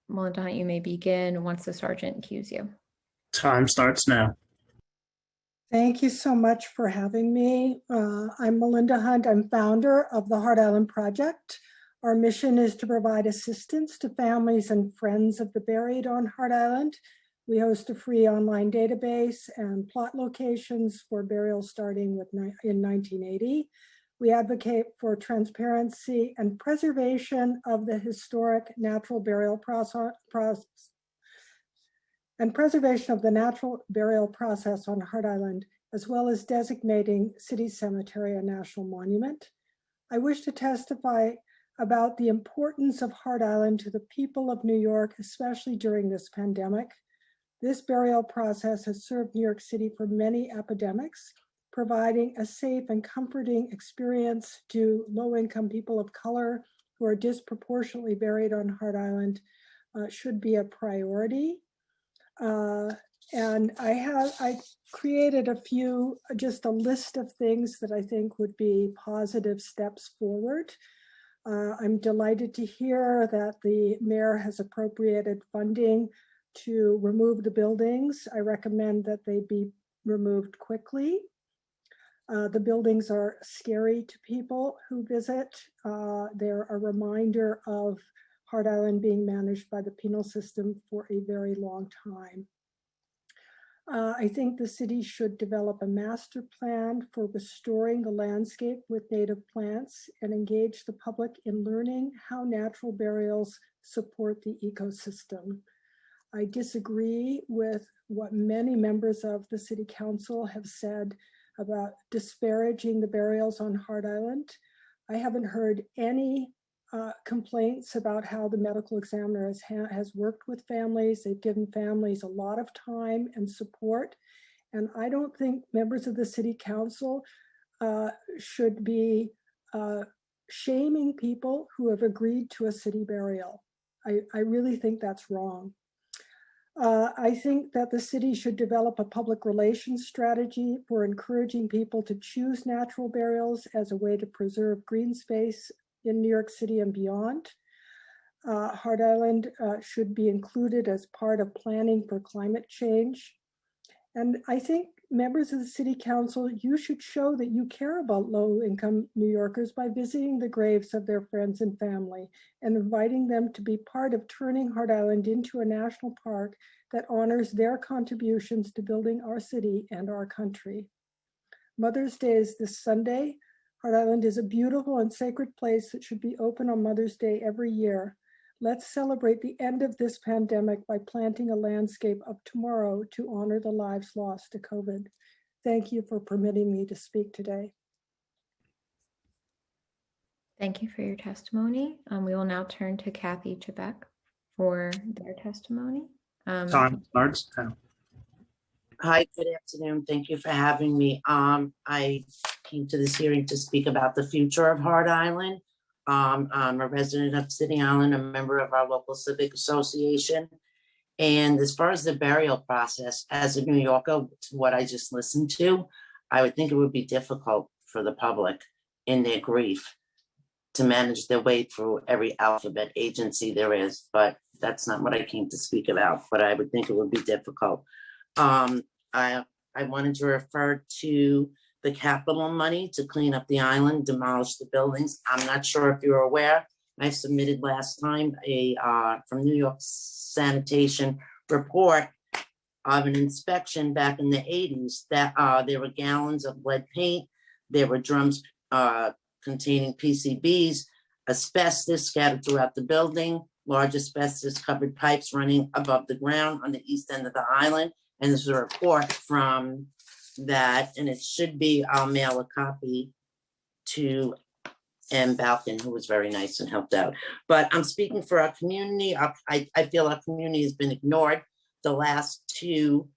[SPEAKER 10] Melinda Hunt, you may begin once the sergeant cues you.
[SPEAKER 5] Time starts now.
[SPEAKER 20] Thank you so much for having me. I'm Melinda Hunt. I'm founder of the Hart Island Project. Our mission is to provide assistance to families and friends of the buried on Hart Island. We host a free online database and plot locations for burials starting in 1980. We advocate for transparency and preservation of the historic natural burial process on Hart Island, as well as designating City Cemetery a national monument. I wish to testify about the importance of Hart Island to the people of New York, especially during this pandemic. This burial process has served New York City for many epidemics, providing a safe and comforting experience to low-income people of color who are disproportionately buried on Hart Island should be a priority. And I created just a list of things that I think would be positive steps forward. I'm delighted to hear that the mayor has appropriated funding to remove the buildings. I recommend that they be removed quickly. The buildings are scary to people who visit. They're a reminder of Hart Island being managed by the penal system for a very long time. I think the city should develop a master plan for restoring the landscape with native plants and engage the public in learning how natural burials support the ecosystem. I disagree with what many members of the City Council have said about disparaging the burials on Hart Island. I haven't heard any complaints about how the medical examiner has worked with families. They've given families a lot of time and support. And I don't think members of the City Council should be shaming people who have agreed to a city burial. I really think that's wrong. I think that the city should develop a public relations strategy for encouraging people to choose natural burials as a way to preserve green space in New York City and beyond. Hart Island should be included as part of planning for climate change. And I think members of the City Council, you should show that you care about low-income New Yorkers by visiting the graves of their friends and family and inviting them to be part of turning Hart Island into a national park that honors their contributions to building our city and our country. Mother's Day is this Sunday. Hart Island is a beautiful and sacred place that should be open on Mother's Day every year. Let's celebrate the end of this pandemic by planting a landscape of tomorrow to honor the lives lost to COVID. Thank you for permitting me to speak today.
[SPEAKER 10] Thank you for your testimony. We will now turn to Kathy Chebec for their testimony.
[SPEAKER 5] Time starts now.
[SPEAKER 21] Hi, good afternoon. Thank you for having me. I came to this hearing to speak about the future of Hart Island. I'm a resident of City Island, a member of our local civic association. And as far as the burial process, as a New Yorker, what I just listened to, I would think it would be difficult for the public in their grief to manage their way through every alphabet agency there is, but that's not what I came to speak about, but I would think it would be difficult. I wanted to refer to the capital money to clean up the island, demolish the buildings. I'm not sure if you're aware, I submitted last time a from New York Sanitation report of an inspection back in the 80s that there were gallons of lead paint, there were drums containing PCBs, asbestos scattered throughout the building, large asbestos covered pipes running above the ground on the east end of the island. And there's a report from that, and it should be, I'll mail a copy to M. Balkin, who was very nice and helped out. But I'm speaking for our community. I feel our community has been ignored. The last two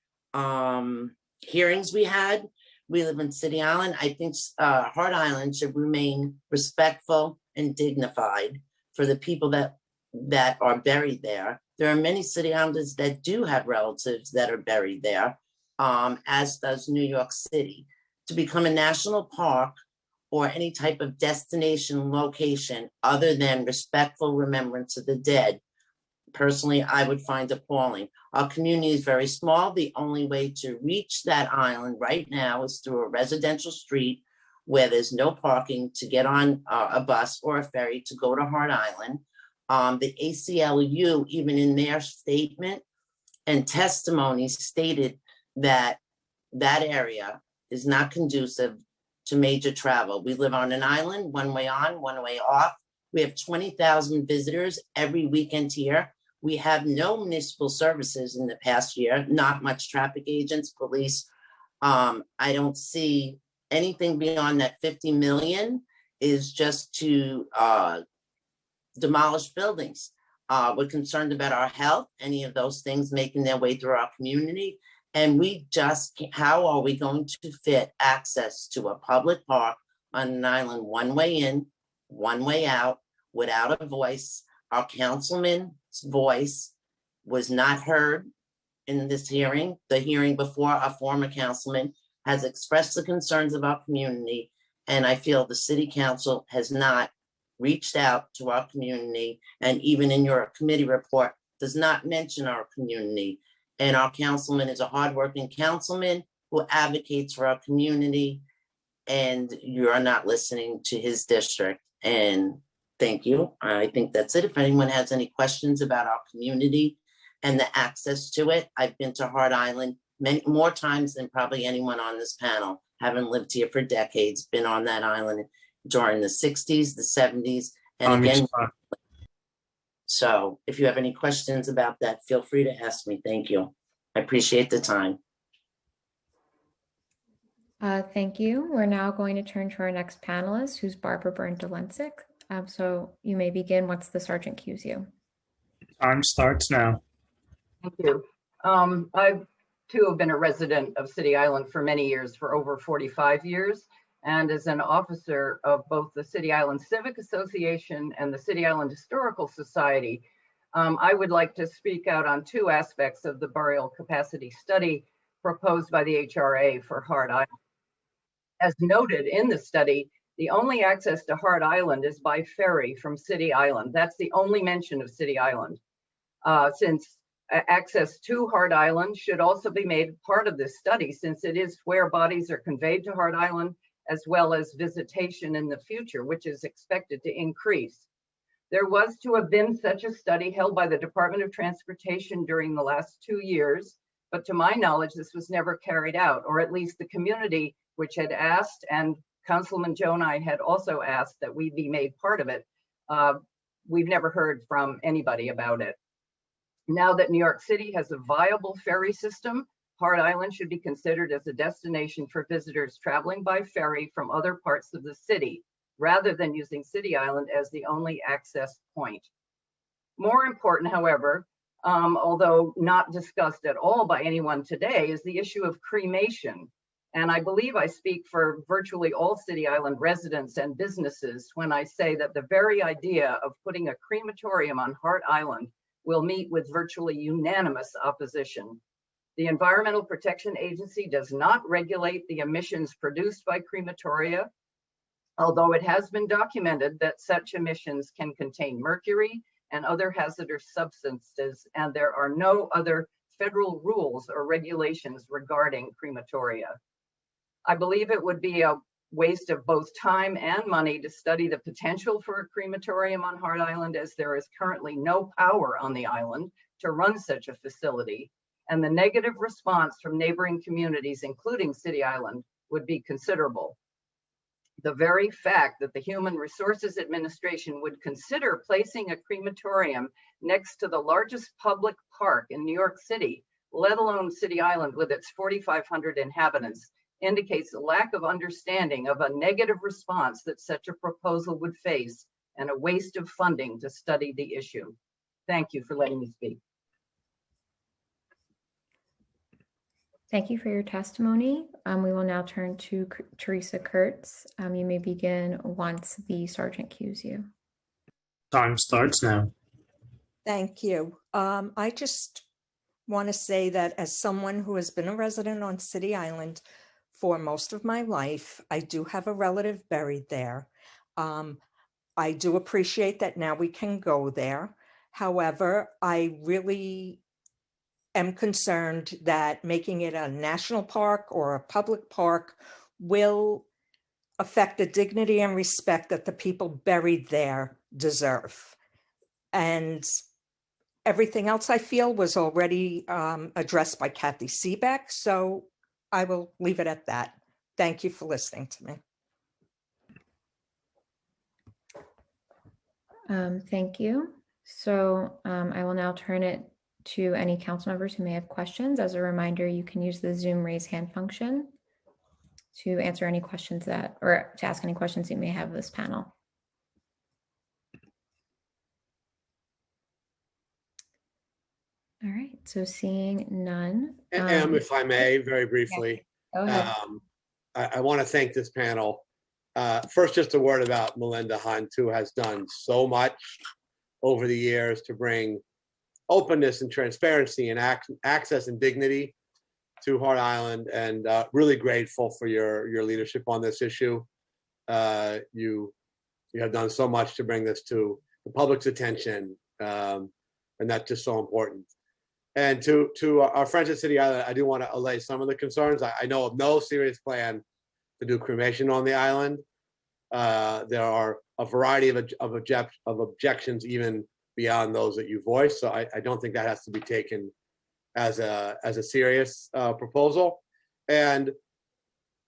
[SPEAKER 21] hearings we had, we live in City Island. I think Hart Island should remain respectful and dignified for the people that are buried there. There are many City Islanders that do have relatives that are buried there, as does New York City. To become a national park or any type of destination location other than respectful remembrance of the dead, personally, I would find appalling. Our community is very small. The only way to reach that island right now is through a residential street where there's no parking to get on a bus or a ferry to go to Hart Island. The ACLU, even in their statement and testimony, stated that that area is not conducive to major travel. We live on an island, one way on, one way off. We have 20,000 visitors every weekend here. We have no municipal services in the past year, not much traffic agents, police. I don't see anything beyond that 50 million is just to demolish buildings. We're concerned about our health, any of those things making their way through our community. And we just can't, how are we going to fit access to a public park on an island, one way in, one way out, without a voice? Our councilman's voice was not heard in this hearing. The hearing before, our former councilman has expressed the concerns of our community. And I feel the city council has not reached out to our community, and even in your committee report does not mention our community. And our councilman is a hardworking councilman who advocates for our community, and you're not listening to his district. And thank you. I think that's it. If anyone has any questions about our community and the access to it, I've been to Hart Island many more times than probably anyone on this panel. Haven't lived here for decades, been on that island during the 60s, the 70s, and again. So if you have any questions about that, feel free to ask me. Thank you. I appreciate the time.
[SPEAKER 10] Thank you. We're now going to turn to our next panelist, who's Barbara Byrne-Delencic. So you may begin once the sergeant cues you.
[SPEAKER 5] Time starts now.
[SPEAKER 22] Thank you. I too have been a resident of City Island for many years, for over 45 years. And as an officer of both the City Island Civic Association and the City Island Historical Society, I would like to speak out on two aspects of the burial capacity study proposed by the HRA for Hart Island. As noted in the study, The only access to Hart Island is by ferry from City Island. That's the only mention of City Island. Since access to Hart Island should also be made part of this study, since it is where bodies are conveyed to Hart Island, as well as visitation in the future, which is expected to increase. There was to have been such a study held by the Department of Transportation during the last 2 years, but to my knowledge, this was never carried out, or at least the community which had asked, and Councilman Jonai had also asked that we be made part of it. We've never heard from anybody about it. Now that New York City has a viable ferry system, Hart Island should be considered as a destination for visitors traveling by ferry from other parts of the city, rather than using City Island as the only access point. More important, however, although not discussed at all by anyone today, is the issue of cremation. And I believe I speak for virtually all City Island residents and businesses when I say that the very idea of putting a crematorium on Hart Island will meet with virtually unanimous opposition. The Environmental Protection Agency does not regulate the emissions produced by crematoria, although it has been documented that such emissions can contain mercury and other hazardous substances, and there are no other federal rules or regulations regarding crematoria. I believe it would be a waste of both time and money to study the potential for a crematorium on Hart Island, as there is currently no power on the island to run such a facility, and the negative response from neighboring communities, including City Island, would be considerable. The very fact that the Human Resources Administration would consider placing a crematorium next to the largest public park in New York City, let alone City Island with its 4,500 inhabitants, indicates a lack of understanding of a negative response that such a proposal would face and a waste of funding to study the issue. Thank you for letting me speak.
[SPEAKER 10] Thank you for your testimony. We will now turn to Teresa Kurtz. You may begin once the sergeant cues you.
[SPEAKER 5] Time starts now.
[SPEAKER 4] Thank you. I just want to say that as someone who has been a resident on City Island for most of my life, I do have a relative buried there. I do appreciate that now we can go there. However, I really am concerned that making it a national park or a public park will affect the dignity and respect that the people buried there deserve. And everything else I feel was already addressed by Kathy Seebeck, so I will leave it at that. Thank you for listening to me.
[SPEAKER 10] Thank you. So I will now turn it to any council members who may have questions. As a reminder, you can use the Zoom raise hand function to answer any questions or to ask any questions you may have of this panel. All right, so seeing none.
[SPEAKER 2] If I may, very briefly,
[SPEAKER 10] Go ahead.
[SPEAKER 2] I want to thank this panel. First, just a word about Melinda Hunt, who has done so much over the years to bring openness and transparency and access and dignity to Hart Island, and really grateful for your leadership on this issue. You have done so much to bring this to the public's attention, and that's just so important. And to our friends at City Island, I do want to allay some of the concerns. I know of no serious plan to do cremation on the island. There are a variety of objections, even beyond those that you voiced. So I don't think that has to be taken as a serious proposal. And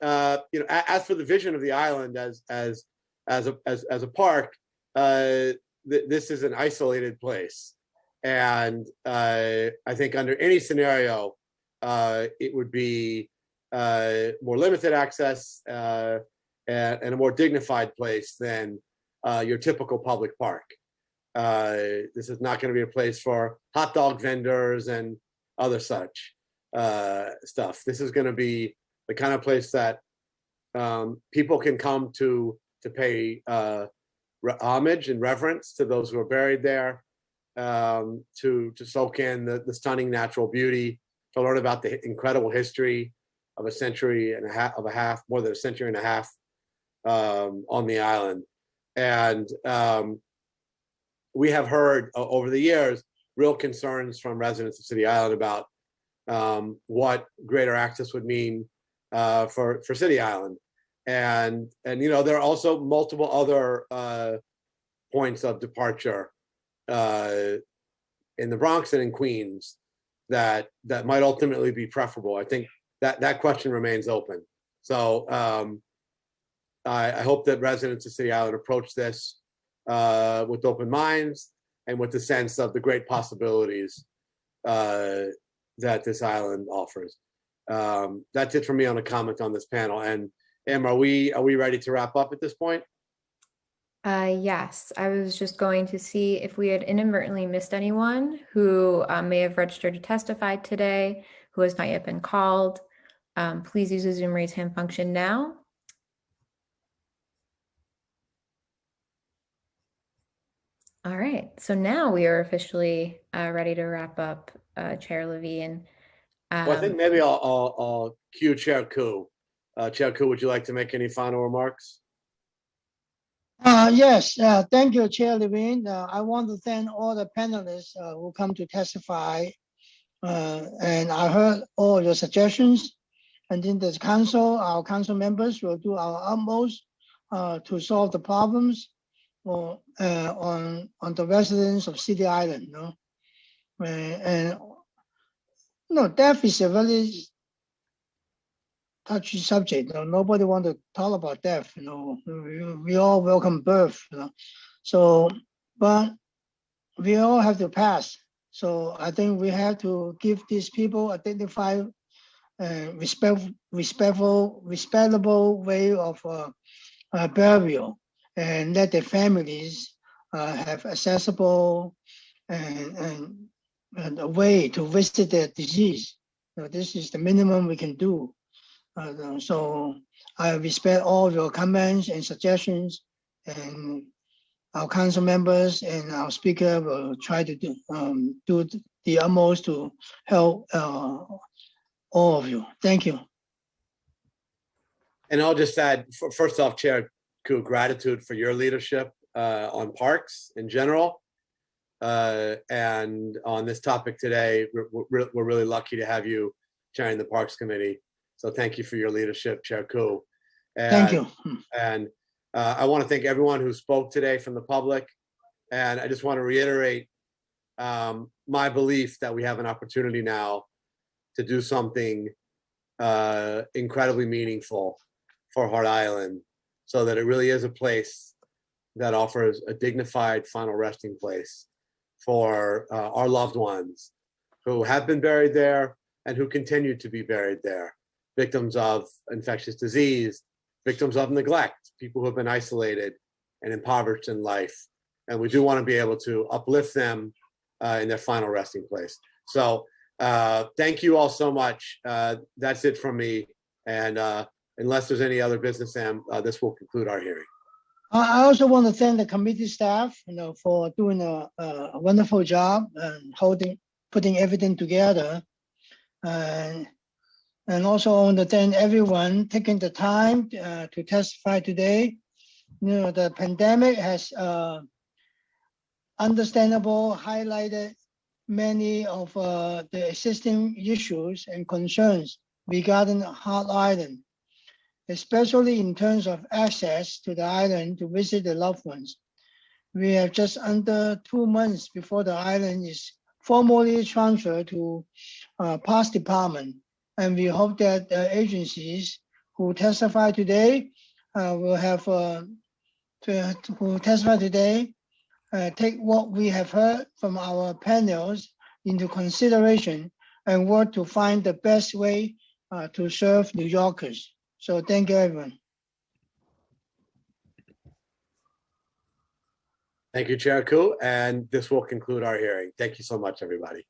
[SPEAKER 2] as for the vision of the island as a park, this is an isolated place. And I think under any scenario, it would be more limited access and a more dignified place than your typical public park. This is not going to be a place for hot dog vendors and other such stuff. This is going to be the kind of place that people can come to pay homage and reverence to those who are buried there, to soak in the stunning natural beauty, to learn about the incredible history of more than a century and a half on the island. And we have heard over the years real concerns from residents of City Island about what greater access would mean for City Island. And you know, there are also multiple other points of departure in the Bronx and in Queens that might ultimately be preferable. I think that question remains open. So I hope that residents of City Island approach this with open minds and with the sense of the great possibilities that this island offers. That's it for me on a comment on this panel. And Em, are we ready to wrap up at this point?
[SPEAKER 10] Yes, I was just going to see if we had inadvertently missed anyone who may have registered to testify today, who has not yet been called. Please use the Zoom raise hand function now. All right, so now we are officially ready to wrap up, Chair Levine.
[SPEAKER 2] Well, I think maybe I'll cue Chair Koo. Chair Koo, would you like to make any final remarks?
[SPEAKER 3] Yes, thank you, Chair Levine. I want to thank all the panelists who come to testify. And I heard all your suggestions. And then the council, our council members will do our utmost to solve the problems on the residents of City Island. And death is a very touchy subject. Nobody want to talk about death. We all welcome birth. So, but we all have to pass. So I think we have to give these people a dignified, respectable way of burial, and let their families have accessible and a way to visit their disease. This is the minimum we can do. So I respect all your comments and suggestions, and our council members and our speaker will try to do the utmost to help all of you. Thank you.
[SPEAKER 2] And I'll just add, first off, Chair Koo, gratitude for your leadership on parks in general. And on this topic today, we're really lucky to have you chairing the Parks Committee. So thank you for your leadership, Chair Koo.
[SPEAKER 3] Thank you.
[SPEAKER 2] And I want to thank everyone who spoke today from the public. And I just want to reiterate my belief that we have an opportunity now to do something incredibly meaningful for Hart Island, so that it really is a place that offers a dignified final resting place for our loved ones who have been buried there and who continue to be buried there. Victims of infectious disease, victims of neglect, people who have been isolated and impoverished in life. And we do want to be able to uplift them in their final resting place. So thank you all so much. That's it from me. And unless there's any other business, Sam, this will conclude our hearing.
[SPEAKER 3] I also want to thank the committee staff, for doing a wonderful job and putting everything together. And also I want to thank everyone taking the time to testify today. The pandemic has understandable highlighted many of the existing issues and concerns regarding Hart Island, especially in terms of access to the island to visit the loved ones. We have just under 2 months before the island is formally transferred to Parks Department. And we hope that the agencies who testify today take what we have heard from our panels into consideration and work to find the best way to serve New Yorkers. So thank you, everyone.
[SPEAKER 2] Thank you, Chair Koo, and this will conclude our hearing. Thank you so much, everybody.